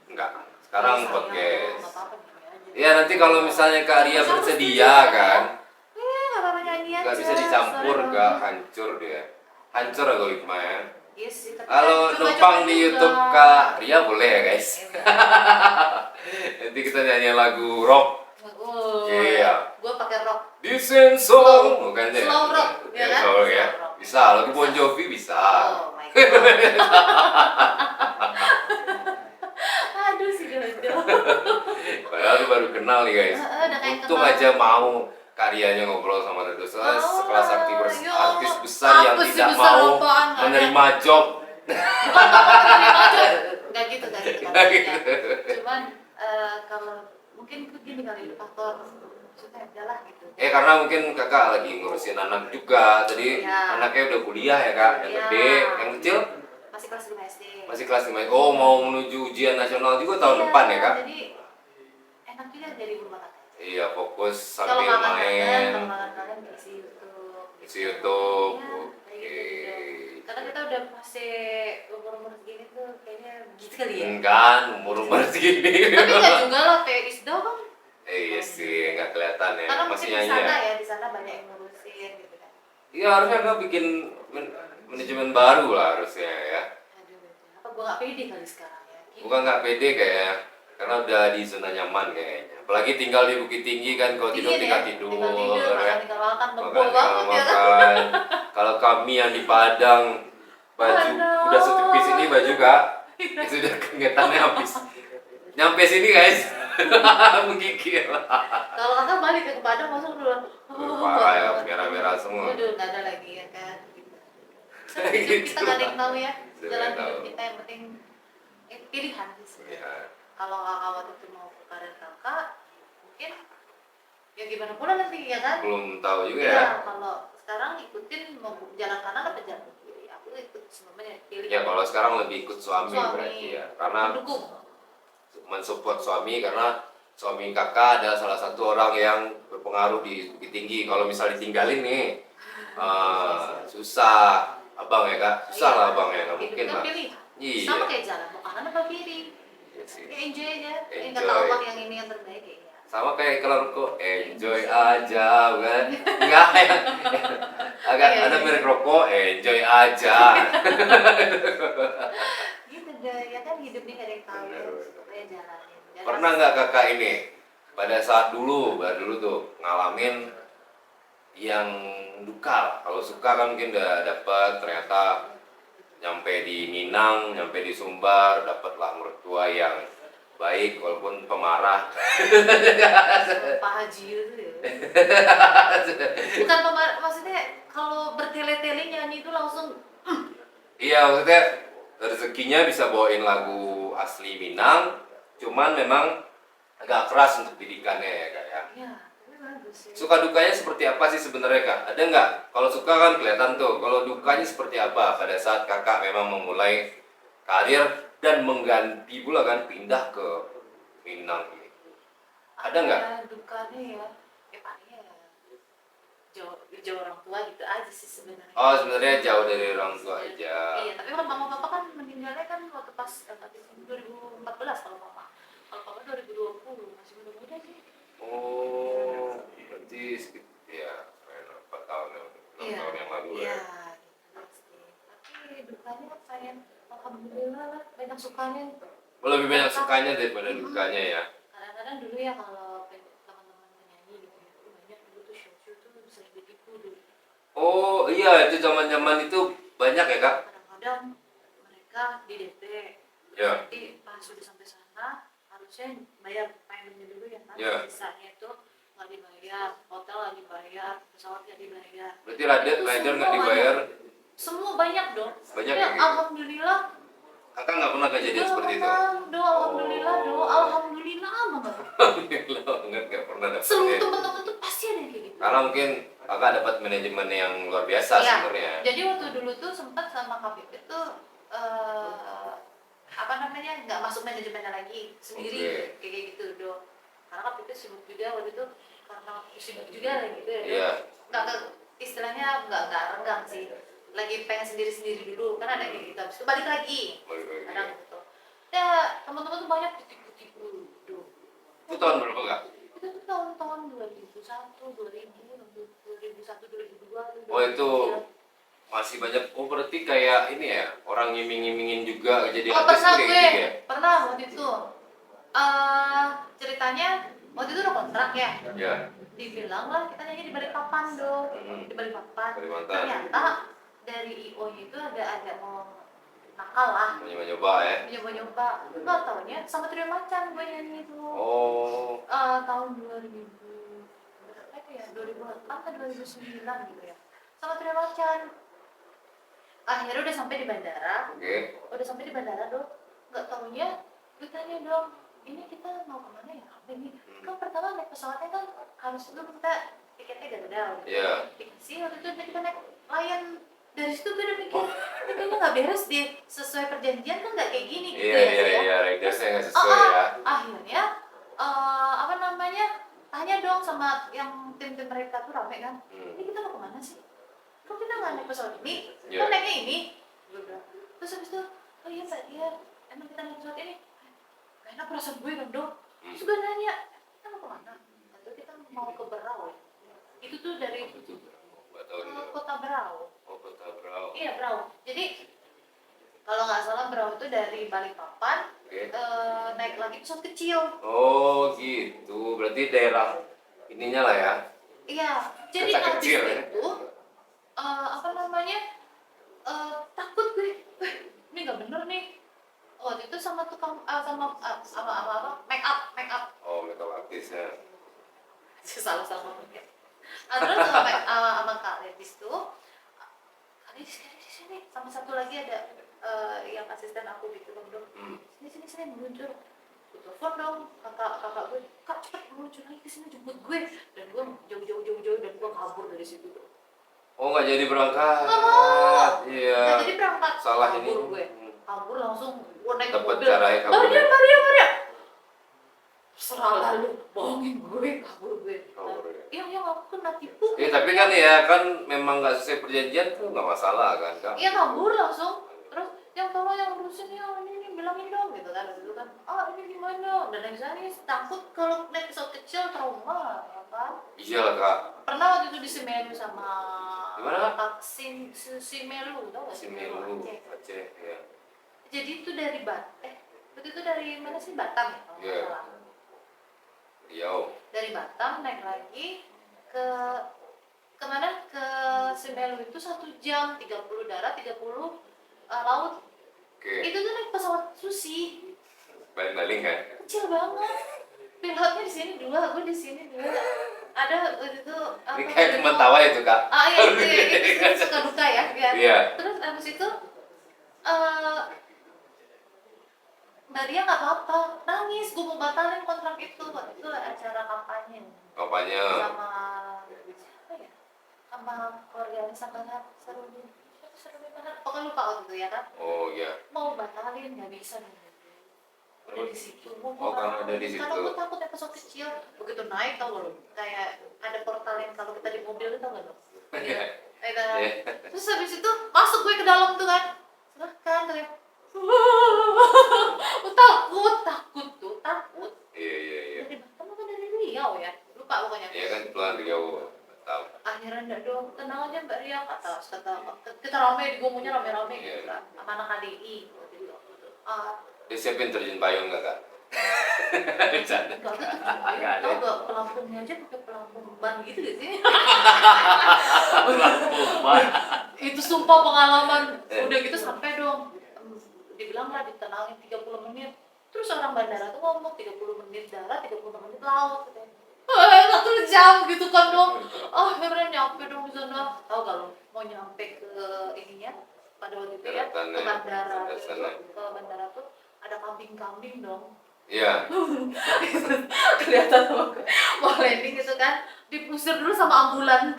enggak. Sekarang Sayang, podcast. nggak apa-apa, nyanyi aja. Ya nanti kalau misalnya Kak Ria Sama bersedia studio, kan, Iya, nggak apa-apa nyanyi aja. nggak bisa dicampur, Suara nggak bagus. hancur dia. Hancur algoritma ya. Iya sih, tapi Kalau kan numpang coba-coba di juga. YouTube Kak Ria boleh ya guys. Nanti kita nyanyi lagu rock. Iya. Gue pakai rock. Disensor, bukan deh. Slow rock, Ya, ya kan? slow rock ya. Slow rock. Bisa, lagu Bon Jovi bisa. Oh my god. Aduh si Dodo. Padahal dia baru kenal nih guys. Udah kayak Untung kenal. aja mau karyanya ngobrol sama Dodo. Soalnya Mau sekelas lah, artis, ya artis Allah. besar yang Apa sih tidak besar mau apaan, nggak ada. menerima job. Gak gitu kan Nggak gitu. Cuman kalau mungkin begini kali faktor maksudnya adalah gitu. Karena mungkin kakak lagi ngurusin anak juga. Tadi Iya. anaknya udah kuliah ya kak. Yang Iya. gede, yang kecil Masih kelas 5 SD. masih kelas 5. Oh mau menuju ujian nasional juga tahun Iya, depan ya kak? Jadi enak juga jadi rumah kakak. Iya fokus Kalau sambil kangen main. kalau kangen isi YouTube. Isi YouTube. Iya, Oke. kayak gitu. Karena kita udah masih umur segini tuh kayaknya gitu kali ya. Kan umur segini. Tapi nggak juga lah kayak Isdo kan. Iya sih, nggak kelihatan ya. Karena Masih mungkin di nyanyi sana ya. ya, di sana banyak yang ngurusin gitu kan. Iya harusnya nggak bikin manajemen baru lah harusnya ya. Aduh, apa gua nggak pede kali sekarang ya. Bukan nggak pede kayaknya, karena udah di zona nyaman kayaknya. Apalagi tinggal di Bukit Tinggi kan, kalau tidur Iya tinggal deh, tidur, tinggal tidur, ya. makan tinggal makan, Makan ngebul tinggal banget ya kan. makan. Kalau kami yang di Padang baju Aduh. udah setipis ini baju Kak, ya sudah keringetannya habis. Nyampe sini guys, menggigil. Kalau kakak balik ke Padang masuk dulu. Parah ya, merah-merah semua. Udah nggak ada lagi ya kan. Hidup Gitu. kita nggak ada yang tahu ya. Nggak Jalan tahu. hidup kita yang penting pilihan sih sebenarnya. Ya. Kalau kakak waktu itu mau ke karir kakak, mungkin ya gimana pula nanti ya kan. Belum tahu juga Ya, ya. kalau sekarang ikutin mau jalan kanan apa jalan kiri, aku ikut semuanya pilih. Ya kalau sekarang lebih ikut suami berarti ya, karena mendukung. mensupport suami karena suami kakak adalah salah satu orang yang berpengaruh di Bukit Tinggi. Kalau misal ditinggalin nih, susah abang ya kak, susah lah abang ya, nggak mungkin Hidup kan lah. pilihan. Iya. Sama kayak jalan mau kanan apa kiri. Iya sih. Ya enjoy aja. Ya Enjoy. nggak tahu Allah yang ini yang terbaik ya. Sama kayak kalau rokok, enjoy aja, kan? Enggak ya? Agak Iya, ada iya. merek rokok, enjoy aja. Gitu deh, ya kan hidup ini nggak ada yang tahu ya. Pokoknya jalanin. Pernah nggak kakak ini pada saat baru dulu tuh ngalamin yang duka? Kalau suka kan mungkin udah dapet, ternyata nyampe di Minang, nyampe di Sumbar, dapatlah mertua yang baik walaupun pemarah. Pak Haji itu ya. Bukan pemarah, maksudnya kalau bertele-tele nyanyi itu langsung Iya, maksudnya rezekinya bisa bawain lagu asli Minang, cuman memang agak keras untuk didikannya ya kak ya. ya, tapi bagus ya. Suka dukanya seperti apa sih sebenarnya kak? Ada nggak? Kalau suka kan kelihatan tuh. Kalau dukanya seperti apa pada saat kakak memang memulai karir dan mengganti pula kan pindah ke Minang ini? Ada nggak? Dukanya ya, paling ya jauh orang tua gitu aja sih sebenarnya. Oh sebenarnya jauh dari orang tua aja. Iya, tapi kalau mama papa kan meninggalnya kan waktu pas 2014 kalau mama. Kalau papa 2020 masih muda-muda sih. Oh berarti ya 4 tahun, 6 tahun yang lalu Iya, ya. gitu pasti. Tapi dukanya kayak alhamdulillah lah banyak sukanya. Lebih banyak sukanya daripada dukanya ya. Kadang-kadang dulu ya kalau teman-teman penyanyi gitu ya, banyak dulu tuh show-show tuh sering ditipu dulu. Oh iya itu zaman-zaman itu banyak ya kak? Kadang-kadang mereka di DP, Ya. nanti pas sudah sampai sana harusnya bayar paymentnya dulu ya kan, Ya. sisanya itu nggak dibayar, hotel nggak dibayar, pesawat nggak dibayar. Berarti rider Itu nggak semua dibayar? semua banyak dong. Banyak Ya, ya, gitu? alhamdulillah. Kakak nggak pernah kejadian seperti itu? Alhamdulillah, alhamdulillah banget. Alhamdulillah banget nggak pernah dapet Seluruh ya. teman-teman tuh pasti ada yang kayak gitu. Karena mungkin kakak dapat manajemen yang luar biasa Iya. sebenarnya. Jadi waktu dulu tuh sempat sama KPP tuh apa namanya nggak masuk manajemennya lagi sendiri kayak gitu dong. Karena KPP sibuk juga waktu itu karena sibuk juga lah gitu ya. Iya. Nggak istilahnya nggak renggang sih. Lagi pengen sendiri-sendiri dulu kan ada kayak gitu. Habis itu balik lagi. Balik lagi. Kadang gitu. Ya teman-teman tuh banyak ditipu-tipu dulu. Itu tahun berapa kak? Itu tuh tahun-tahun 2001, 2002. Oh itu masih banyak. Oh berarti kayak ini ya orang ngiming-ngimingin juga jadi Oh artis pernah tuh kayak gue, gitu ya? pernah waktu itu ceritanya waktu itu udah kontrak ya, Ya. dibilang lah kita nyanyi di Balikpapan dong, di Balikpapan. Kalimantan. Ternyata dari IO nya itu ada mau nakal lah, Nyoba-nyoba ya. nyoba-nyoba, nggak taunya sama Trio Macan gue nyanyi itu. Oh. Tahun 2000 berapa itu ya, 2008 atau 2009 gitu ya, sama Trio Macan. Akhirnya udah sampai di bandara. Oke. Udah sampai di bandara dong, nggak taunya gue tanya dong, ini kita mau kemana ya? Apa ini? Kan pertama naik pesawatnya kan harus dulu kita tiketnya Garuda. Iya. Dikasih waktu itu kita naik Lion. Dari situ gue udah mikir, ini kayaknya nggak beres deh. Sesuai perjanjian kan nggak kayak gini gitu Iya, ridersnya nggak sesuai ya. Akhirnya apa namanya? Tanya dong sama yang tim-tim mereka tuh rame kan. Ini kita mau kemana sih? Kok kita nggak naik pesawat ini? Iya. Kok naiknya ini? Gue bilang. Terus habis itu, oh iya Mbak, iya emang kita naik pesawat ini. Gak enak perasaan gue kan dong. Terus gue nanya, kita mau kemana? Atau kita mau ke Berau. Itu tuh dari Itu nggak tahu nih. kota Berau. Oh kota Berau. Iya Berau. Jadi kalau nggak salah Berau itu dari Balikpapan Oke. naik lagi pesawat kecil. Oh gitu. Berarti daerah ininya lah ya. Iya. Jadi Kota habis kecil, ya? itu apa namanya takut gue habis itu kali di sini sama satu lagi ada yang asisten aku gitu dong sini meluncur gue telepon dong kakak gue, kak cepet meluncur lagi kesini jemput gue, dan gue jauh dan gue kabur dari situ tuh. Oh, nggak jadi berangkat. Nggak mau. Iya. Nggak jadi berangkat. Salah kabur ini. gue kabur langsung gue naik Dapat mobil caranya kabur. Maria serah lalu bohongin gue kabur gue. Kabur, ya. Yang aku kena tipu. Ya, tapi kan ya kan memang nggak sesuai perjanjian tuh nggak masalah kan kak. Iya kabur langsung. Terus yang tolong yang urusin ya ini bilangin dong gitu kan. Itu kan ini gimana, dan yang sana takut kalau naik pesawat kecil trauma ya kan. Iya lah kak. Pernah waktu itu di Simelu sama Gimana, Kak? Simelu tau gak? Simelu Aceh. Aceh ya. Jadi itu dari waktu itu dari mana sih, Batam ya kalau nggak Iya. salah. Riau. Dari Batam naik lagi ke kemana, ke Simelu itu 1 jam 30 darat 30 laut. Oke. Itu tuh naik pesawat Susi Baling-baling kan. kecil banget, pilotnya di sini dua, aku di sini dua. Ada waktu itu Ini kayak teman tawa itu kak. iya itu suka duka ya kan. Iya. Terus abis itu Mbak Ria nggak apa-apa, nangis, gue mau batalin kontrak itu. Waktu itu acara kampanye Apanya? sama siapa ya, sama keluarga Sanggana Seruni mana, pokoknya lupa waktu itu ya kan. Oh iya. Mau batalin nggak bisa nih, udah di situ mau karena ada di situ. karena gue takut yang pesawat kecil begitu naik, tau gak lo, kayak ada portal yang kalau kita di mobil itu, tau gak lo. Iya. Terus habis itu masuk gue ke dalam tuh kan, silahkan katanya. Takut. Iya. Dari Batam apa dari Riau ya? Lupa pokoknya. Iya kan pulang Riau. Tahu. Akhirnya enggak dong, tenang aja Mbak Ria, kata kita rame, ngomongnya rame-rame gitu kan, sama anak KDI gitu. Dia siapin terjun payung nggak kak? Bercanda. Enggak ada tuh, Nggak ada. tau gak pelampungnya aja pakai pelampung ban gitu gak sih? Itu sumpah pengalaman. Udah gitu sampai dong, dibilang lah ditenangin 30 menit. Terus orang bandara tuh ngomong 30 menit darat, 30 menit laut katanya. 1 jam gitu kan dong. Akhirnya nyampe dong di sana. Tahu gak lo, mau nyampe ke ininya pada waktu itu ya, ke bandara. Ke bandara tuh ada kambing-kambing dong. Iya. Kelihatan mau landing gitu kan, diusir dulu sama ambulan.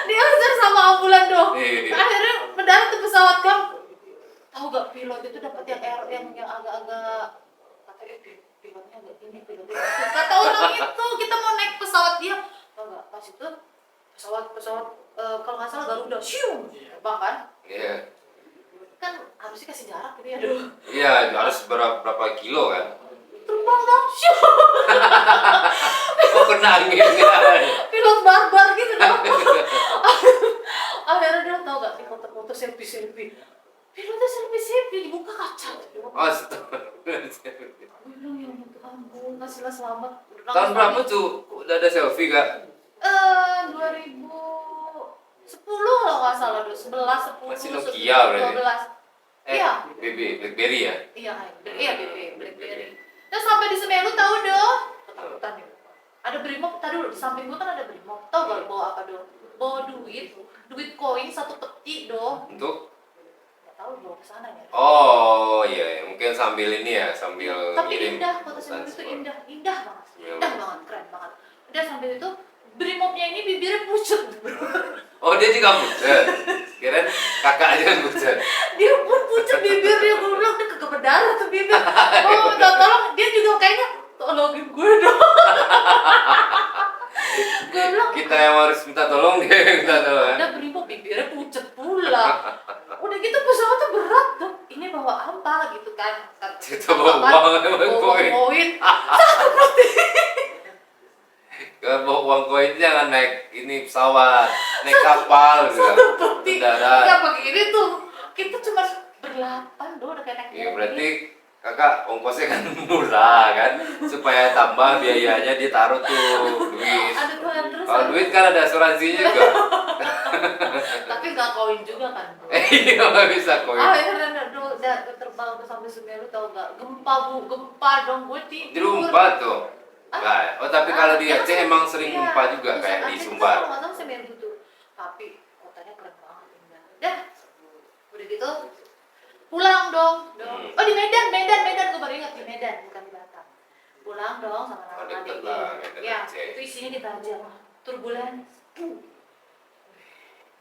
Diusir sama ambulan dong. Iya. Akhirnya mendarat tuh pesawat kan. Tahu gak, pilot itu dapat yang agak-agak, katanya pilotnya agak gini, pilotnya gitu. Kata orang itu kita mau naik pesawat dia. Tahu gak, pas itu pesawat kalau nggak salah Garuda, syum, terbang kan? Iya. Kan harusnya kasih jarak gitu ya dulu. Iya, harus berapa kilo kan? Terbang dong, syum. Oh, kena angin ya. Pilot barbar gitu dong. Akhirnya dia tahu gak, di foto-foto selfie. Pilotnya selfie dibuka kaca. Astaga. Gue bilang ya ampun, ngasihlah selamat. Tahun berapa tuh? Udah ada selfie kak? 2010 kalau nggak salah, 11, 10, Masih Nokia berarti? 12. Iya. Blackberry ya? Iya, BlackBerry. Terus sampai di Semeru tahu dong, ketakutan ya. Ada Brimob, tadi dulu di samping gua kan ada Brimob. Tahu gak bawa apa dong? Bawa duit koin 1 peti dong. Untuk? Nggak tahu bawa ke sana ya. Oh iya, mungkin sambil ini ya, sambil Tapi ngirim indah, kota Semeru itu transport. indah banget. Iya. Indah banget, keren banget. Udah sampai itu Brimobnya ini bibirnya pucet. Oh dia juga pucat. Kirain kakak aja yang pucat. Dia pun pucet bibirnya, gue bilang dia kagak berdarah tuh bibir. Oh minta tolong, dia juga kayaknya tolongin gue dong. Gue bilang Kita yang harus minta tolong, dia yang minta tolong. ada Brimob bibirnya pucet pula. Udah gitu pesawatnya berat tuh, ini bawa apa gitu kan? Kita bawa uang, emang koin. Koin. Kalau bawa uang koin jangan naik ini pesawat, naik kapal gitu. Peti. Darat. Nggak begini tuh, kita cuma berlapan doang udah kayak naik Iya mobil. berarti kakak ongkosnya kan murah kan, supaya tambah biayanya ditaruh tuh duit. Ada tuh yang terus. Kalau duit kan ada asuransinya juga. Tapi nggak koin juga kan. Iya nggak bisa koin. Akhirnya udah terbang tuh sampai Semeru, tau gak? Gempa dong, gue tidur. Dirumpat tuh. Enggak ya? Oh tapi kalau di Dia Aceh kan emang sering iya, gempa juga pusat kayak di Aceh itu Sumbar. kalau nggak salah Semeru tuh, tapi kotanya keren banget indah. Dah, udah gitu pulang dong. Oh di Medan gue baru ingat, di Medan bukan di Batam. Pulang dong sama Oh, anak deket adik lah, Medan ya Aceh. itu isinya kita aja turbulen.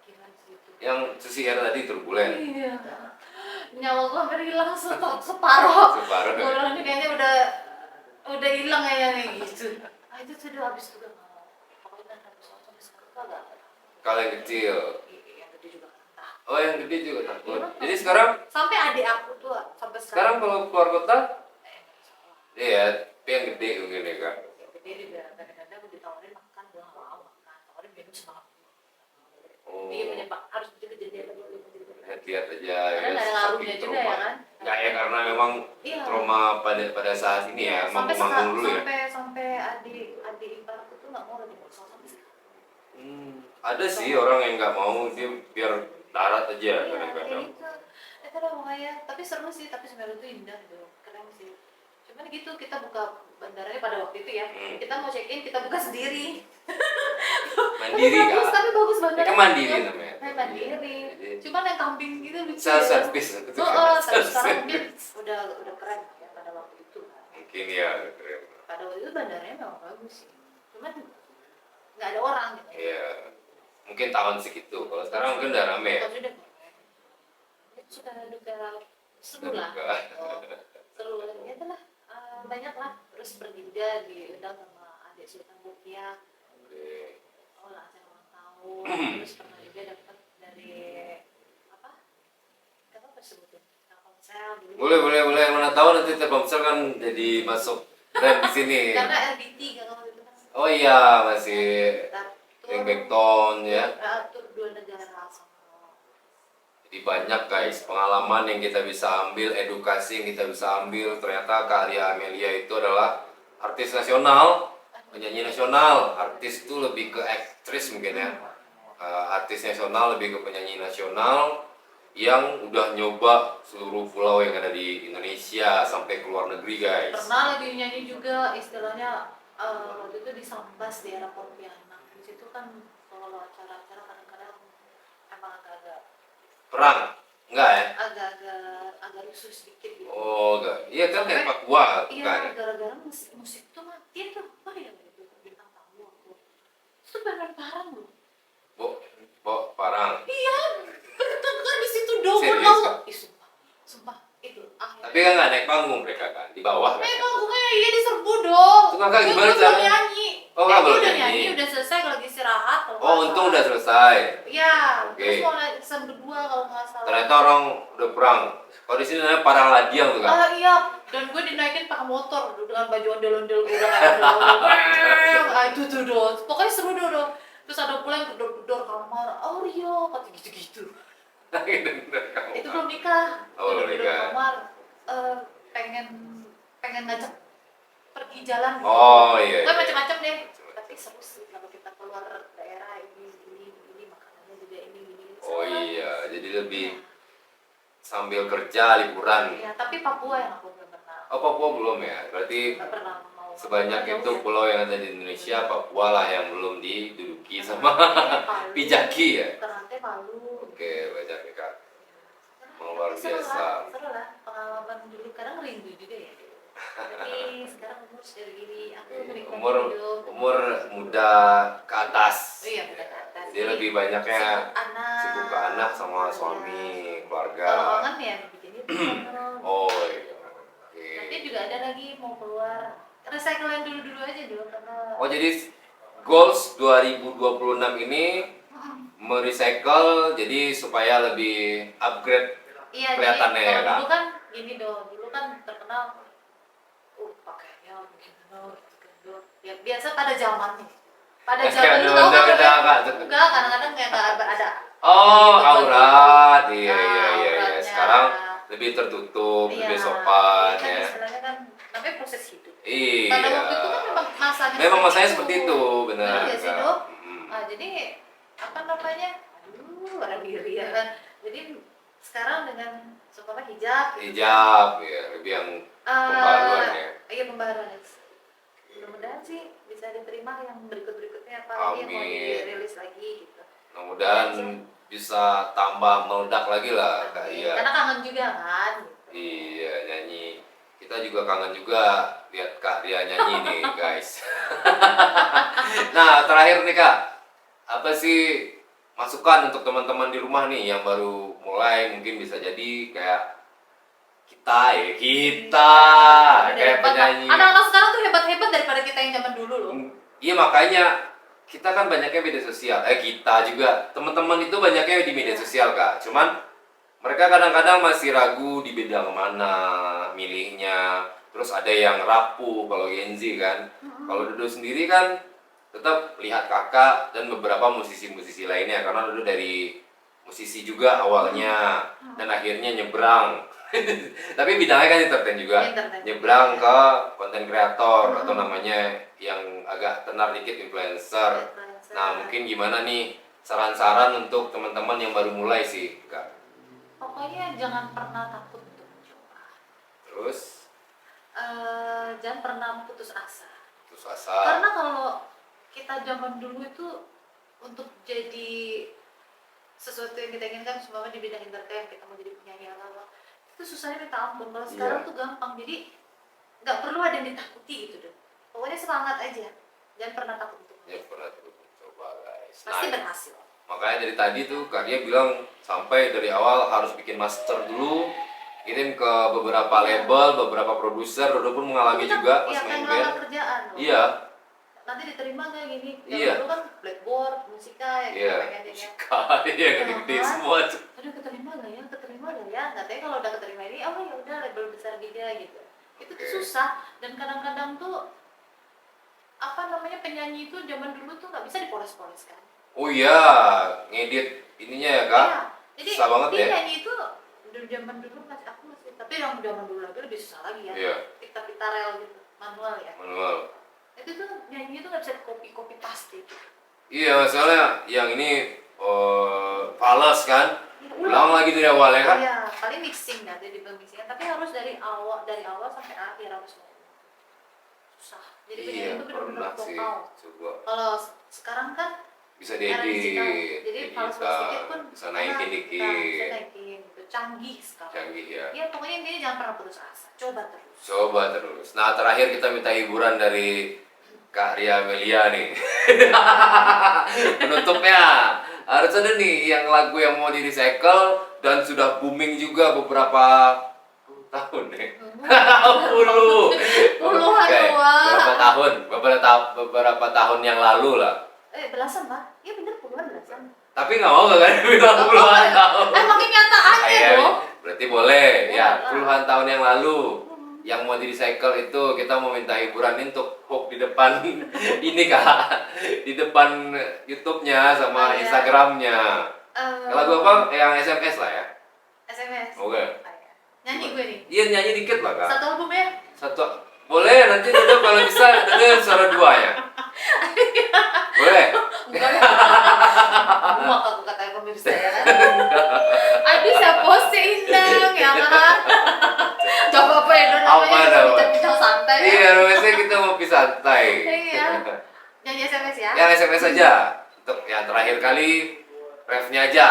Gila sih itu. Yang Susi Air tadi turbulen. Iya, nyawa gue hampir hilang separuh. Separuh. Gue bilang ini kayaknya udah hilang kayaknya gitu. Itu sudah habis juga mau. Pokoknya habis sampai sekarang tuh agak. Kalau yang kecil. Yang gede juga entah. Oh yang gede juga takut. Iya. Jadi sekarang Sampai adik aku tuh sampai sekarang kalau keluar kota, salah. iya, tapi yang gede mungkin ya kak. Yang gede juga kadang-kadang aku ditawarin makan gue nggak mau makan. Tawarin minum semangat. Oh, Dia punya harus kejadian lagi. lihat aja Karena nggak ada ngaruhnya saking juga ya kan? Nggak ya karena memang Iya. trauma pada saat ini ya, Sampai manggung dulu ya. sampai adik ipar aku tuh nggak mau lagi bersama sampai sekarang. Ada sih orang yang nggak mau dia biar darat aja Iya, kadang-kadang. kayak itu lah makanya. Tapi seru sih, tapi Semeru itu indah gitu, keren sih. Cuman gitu kita buka bandaranya pada waktu itu ya. Kita mau check in, kita buka sendiri. Mandiri Tapi bagus, kak. tapi bagus bandaranya. Itu mandiri namanya. Mandiri. Jadi- Cuman yang kambing gitu lucu. Self service. Tapi sekarang mungkin udah keren ya pada waktu itu. Mungkin ya keren. Pada waktu itu bandaranya memang bagus sih. Cuman nggak ada orang gitu. Iya. Mungkin tahun segitu. Kalau sekarang mungkin udah rame ya. Kalau sudah seru lah. Duga. Seru lah. Ya itulah banyak lah. Terus pergi juga diundang sama adik Sultan Bokia. Oke. Acara ulang tahun. Terus pernah juga dapat dari apa sebutin? Telkomsel dulu. Boleh. Mana tahu nanti Telkomsel kan jadi masuk brand di sini. Karena LBT kalau itu kan. Oh iya masih Tur ringtone ya. tur 2 negara sama. Jadi banyak guys pengalaman yang kita bisa ambil, edukasi yang kita bisa ambil. Ternyata Kak Ria Amelia itu adalah artis nasional, penyanyi nasional. Artis itu lebih ke aktris mungkin ya. Artis nasional lebih ke penyanyi nasional yang udah nyoba seluruh pulau yang ada di Indonesia sampai ke luar negeri guys. Pernah lagi nyanyi juga istilahnya waktu itu di Sambas di era Pontianak. Di situ kan kalau acara-acara kadang-kadang emang agak-agak Perang? Enggak ya? agak rusuh sedikit gitu. Oh enggak. Iya kan kayak Papua Iya, kan. gara-gara musik tuh mati tuh. Apa ya itu bintang tamu aku. Itu benar parah loh. Bo parang. Iya, kan di situ dong. Serius, Tahu. Kak? Ih, sumpah itu akhirnya. Tapi kan nggak naik panggung mereka kan di bawah kan. Memang gue iya diserbu dong. Itu kakak gimana Gue belum caranya? nyanyi. Oh, nggak belum udah nyanyi. udah selesai lagi istirahat. kalau Oh nggak untung salah. udah selesai. Iya, Oke. terus mau season kedua kalau nggak salah. Ternyata orang udah perang. Kalau di sini namanya parang ladiang tuh kan. Iya, dan gue dinaikin pakai motor dengan baju ondel-ondel gue udah kayak ondel. Itu tuh dong. Pokoknya seru dong. Terus ada pula yang gedor-gedor kamar. Oh Rio, kata gitu-gitu. Itu belum nikah. Oh, belum Gedor-gedor nikah. kamar. Pengen ngajak pergi jalan. Oh iya. Gue macam-macam deh. Tapi seru sih kalau kita keluar daerah ini makanannya juga ini. Oh iya, jadi lebih sambil kerja liburan. Iya, tapi Papua yang aku belum pernah. Oh Papua belum ya? Berarti Nggak pernah mau. sebanyak jauh itu ya. pulau yang ada di Indonesia, Papua lah yang belum diduduki sama Palu. Pijaki ya. Ternate Palu. Oke, banyak nih kak. Luar Seru biasa. seru lah pengalaman dulu. Kadang rindu juga ya. Tapi sekarang umur sudah gini, aku menikmati hidup. Umur muda ke atas. Oh iya, udah ke atas. Jadi lebih banyaknya sibuk sibuk ke anak sama suami, keluarga. Kalau kangen ya bikin itu. Oh iya. Oke. Nanti juga ada lagi mau keluar. Recycle yang dulu-dulu aja dulu karena. Oh jadi goals 2026 ini merecycle jadi supaya lebih upgrade Iya, kelihatannya jadi ya, kalau Kak? dulu kan gini dulu kan terkenal pakainya begini gitu. Ya biasa pada zamannya. Pada zaman dulu tau kan enggak kadang-kadang kayak enggak ada. Oh, gitu, aurat. Iya. auratnya. Sekarang lebih tertutup, Iya, lebih sopan kan ya. istilahnya kan namanya proses hidup. Iya. Pada waktu itu kan memang masanya Memang masanya seperti itu, benar. Benar nggak sih, Kak? Dok? Mm. Nah, jadi apa namanya? Orang diri ya kan. Jadi sekarang dengan seumpama hijab gitu kan. Hijab ya, lebih yang pembaruan ya. Iya pembaruan. mudah-mudahan sih bisa diterima yang berikut-berikutnya apalagi yang mau Amin. dirilis lagi gitu. Mudah-mudahan bisa tambah meledak lagi lah Kak Amin. Ria. Karena kangen juga kan gitu. Iya, nyanyi. Kita juga kangen juga lihat Kak Ria nyanyi nih, guys. Nah, terakhir nih Kak, apa sih masukan untuk teman-teman di rumah nih yang baru mulai, mungkin bisa jadi kayak kita kayak penyanyi. Anak-anak sekarang tuh hebat-hebat daripada kita yang zaman dulu loh. Iya, makanya kita kan banyaknya media sosial. Kita juga teman-teman itu banyaknya di media sosial Kak. Cuman mereka kadang-kadang masih ragu di bidang mana milihnya. Terus ada yang rapuh kalau Gen Z kan. Kalau Dodo sendiri kan tetap lihat kakak dan beberapa musisi-musisi lainnya, karena Dodo dari musisi juga awalnya dan akhirnya nyebrang. Tapi bidangnya kan entertain juga. Nyebrang ke konten kreator atau namanya yang agak tenar dikit influencer. Nah, mungkin gimana nih saran-saran untuk teman-teman yang baru mulai sih, Kak? Pokoknya jangan pernah takut untuk mencoba. Terus Jangan pernah putus asa. putus asa. Karena kalau kita zaman dulu itu untuk jadi sesuatu yang kita inginkan, semuanya di bidang entertain, kita mau jadi penyanyi apa, itu susahnya minta ampun. Kalau sekarang tuh gampang, jadi nggak perlu ada yang ditakuti gitu deh. Pokoknya semangat aja, jangan pernah takut untuk Jangan pernah takut mencoba, guys. pasti berhasil. Makanya dari tadi tuh Kak Ria bilang sampai dari awal harus bikin master dulu, kirim ke beberapa label, beberapa produser. Dodo pun mengalami juga pas Iya, main kan band. kerjaan loh. Iya. Nanti diterima kayak gini. Iya. Dulu kan blackboard, musika ya kita Iya. pengen ya. Iya, gede-gede semua tuh. Aduh, keterima gak ya? Keterima gak ya? Nggak tahu kalau udah keterima ini, oh ya udah label besar dia gitu. Itu tuh susah, dan kadang-kadang tuh apa namanya, penyanyi itu zaman dulu tuh nggak bisa dipoles-poles kan. Oh iya, ngedit ininya ya Kak. Iya. Jadi Susah banget dia ya. nyanyi itu dari zaman dulu masih, aku masih, tapi yang zaman dulu lagi lebih susah lagi ya. Iya. Pita-pita rel gitu, manual ya. Manual. Itu tuh nyanyi itu nggak bisa copy paste gitu. Iya, soalnya yang ini fals kan. Ya, Ulang lagi dari awal ya kan. Iya, paling mixing nanti di mixingnya, tapi harus dari awal sampai akhir harus susah. Jadi penyanyi Iya, itu benar-benar pernah sih. vokal. Coba Kalau sekarang kan bisa era digital, diedit, jadi fals digital, sedikit pun bisa naikin bisa dikit. naikin gitu. Canggih sekarang. Canggih ya. Ya pokoknya intinya jangan pernah putus asa, coba terus. Coba terus. Nah, terakhir kita minta hiburan dari Kak Ria Amelia nih. Penutupnya harus ada nih yang lagu yang mau di recycle dan sudah booming juga beberapa tahun nih. Puluhan Oke, wah. beberapa tahun yang lalu lah. Belasan Pak? Iya bener, puluhan belasan. Tapi nggak mau kan bilang puluhan tahun. Makin nyataannya Iya, dong. berarti boleh ya, Boleh. puluhan tahun yang lalu yang mau di recycle itu kita mau minta hiburan untuk hook di depan ini Kak, di depan YouTube-nya sama Iya. Instagram-nya. Lagu apa? Yang SMS lah ya. SMS. Oke. Nyanyi gue nih. Iya, nyanyi dikit lah Kak. Satu album ya? Satu. Boleh, nanti Dodo kalau bisa Dodo suara duanya. Boleh. Enggak ya. Muak aku katanya pemirsa ya kan. Aduh, siapa sih Indang ya kan? Coba apa ya, Apa namanya namanya? bincang-bincang santai ya. Iya, biasanya kita mau pisah santai. Iya. Nyanyi SMS ya. Yang SMS aja. Untuk yang terakhir kali refnya aja.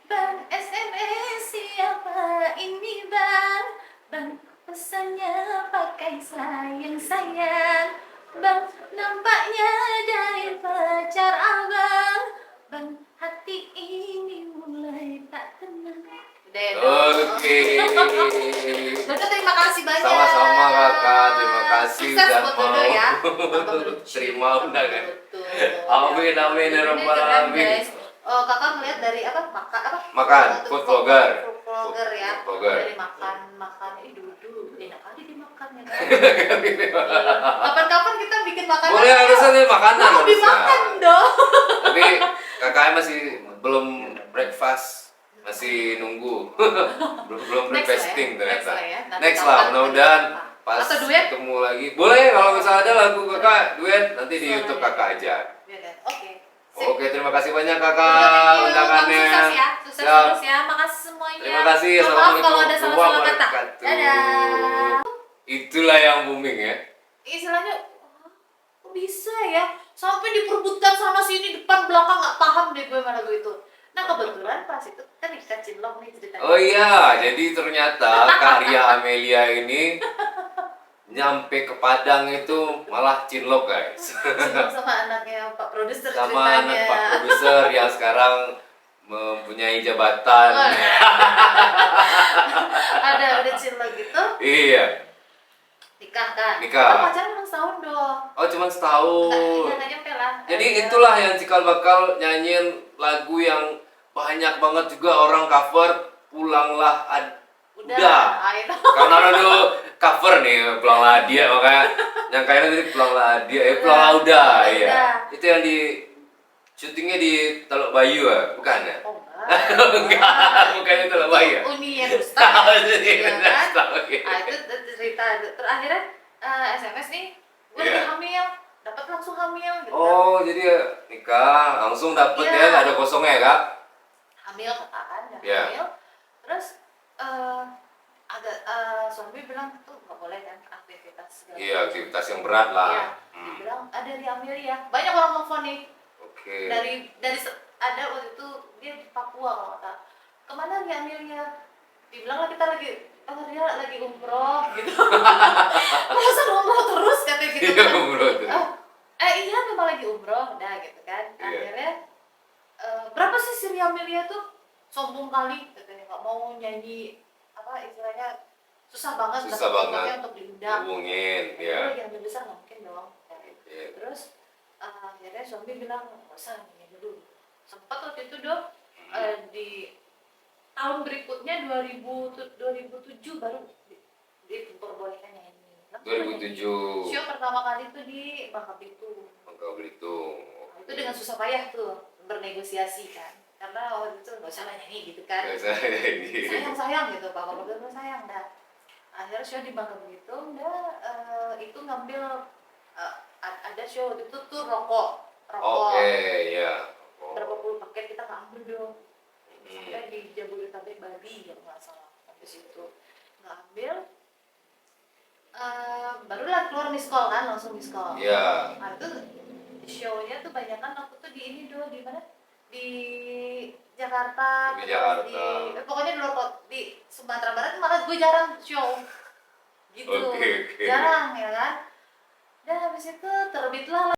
Bang SMS siapa ini bang? Bang pesannya pakai sayang. Bang nampaknya dari pacar abang. Bang hati ini mulai tak tenang. Oke. Dodo terima kasih banyak. Sama-sama Kakak, terima kasih Sukses udah buat mau Dodo ya. terima undangan. Betul. Amin amin ya Ini rabbal keren, alamin. guys. Oh, kakak melihat dari apa? Makan, Untuk food vlogger. Food vlogger ya. Food vlogger. Dari makan. Ini dulu enak kali dimakan ya kan. Kapan-kapan kita bikin makanan. Boleh, harusnya nih makanan. Mau harusnya. dimakan dong. Tapi kakaknya masih belum breakfast, masih nunggu. belum Next breakfasting lah ya, ternyata. next lah ya. Nanti Next kapan lah, kita mudah-mudahan apa? pas Atau duet? ketemu lagi. Boleh kalau misalnya ada lagu kakak duet nanti di Boleh. YouTube kakak aja. Ya kan? Oke. Sip. Oke, terima kasih banyak Thank kakak you. undangannya. Kamu sukses ya. Sukses Siap. terus ya. Makasih semuanya. Terima kasih. Maaf Assalamualaikum kalau ada salah-salah kata. warahmatullahi wabarakatuh. Dadah. Itulah yang booming ya. Istilahnya kok bisa ya sampai diperbutkan sana sini depan belakang, nggak paham deh gue mana gue itu. Nah kebetulan pas itu kan ikan cinlok nih ceritanya. Oh iya, jadi ternyata Kak Ria Amelia ini nyampe ke Padang itu malah cinlok guys. Cinlok sama anaknya Pak Produser Sama ceritanya. anak Pak Produser yang sekarang mempunyai jabatan. Oh, ya. Ada cinlok gitu. Iya, Nikah kan? Nikah. Oh, pacaran ulang setahun dong. oh cuma setahun. Nggak nyampe lah. Jadi itulah yang cikal bakal nyanyiin lagu yang banyak banget juga orang cover, Pulanglah Udah. Ayo. Karena ada dulu cover nih Pulanglah Dia, makanya yang kayaknya tadi Pulanglah Dia, Pulanglah Udah, iya. Udah. Itu yang di syutingnya di Teluk Bayu ya, bukan ya? Oh enggak. Enggak, bukan di Teluk Bayu ya? Uni ya Dusta. Tahu sih, Iya kan? tahu, iya. Ah itu cerita terakhirnya SMS nih, gue lagi Iya. hamil, dapat langsung hamil gitu. Oh, jadi ya nikah langsung dapet Iya. ya, nggak ada kosongnya ya, Kak? Hamil katakan ya Iya. hamil. Terus ada suami bilang tuh nggak boleh kan aktivitas segala Iya, macam. aktivitas yang berat lah. Iya. Dia bilang ada di Amelia. Banyak orang telepon nih. Oke. Ada waktu itu dia di Papua kalau nggak salah. Kemana nih Amelia? Dibilang lah kita lagi dia lagi umroh gitu. Masa umroh terus katanya gitu Iya, kan. umroh terus. Iya memang lagi umroh udah gitu kan. Iya. Akhirnya berapa sih si Amelia tuh sombong kali katanya nggak mau nyanyi apa istilahnya susah banget Susah dapet banget. tempatnya untuk diundang. Hubungin, ya. Lagi hamil besar nggak mungkin dong. Oke. Terus akhirnya suami bilang nggak usah nyanyi dulu. Sempat waktu itu dong di tahun berikutnya 2007 baru diperbolehkan nyanyi. 2007. Show pertama kali itu di Bangka Belitung. Bangka Belitung. Itu dengan susah payah tuh bernegosiasi kan. Karena waktu itu nggak usah lah nyanyi gitu kan. Nggak usah nyanyi. Sayang gitu Pak Gubernur sayang dah. Akhirnya show di Bangka Belitung itu ngambil ada show itu tuh rokok. Oke, ya. Oh. Berapa puluh paket kita nggak ambil dong. Hmm. Sampai di Jabodetabek Bali ya nggak salah sampai situ nggak ambil. Barulah keluar miss call kan langsung miss call. Iya. Nah itu show-nya tuh banyak kan waktu tuh di ini dulu di mana di Jakarta, Di terus Jakarta. pokoknya di luar di Sumatera Barat malah gue jarang show gitu. Oke. Jarang ya kan. Dan habis itu terbitlah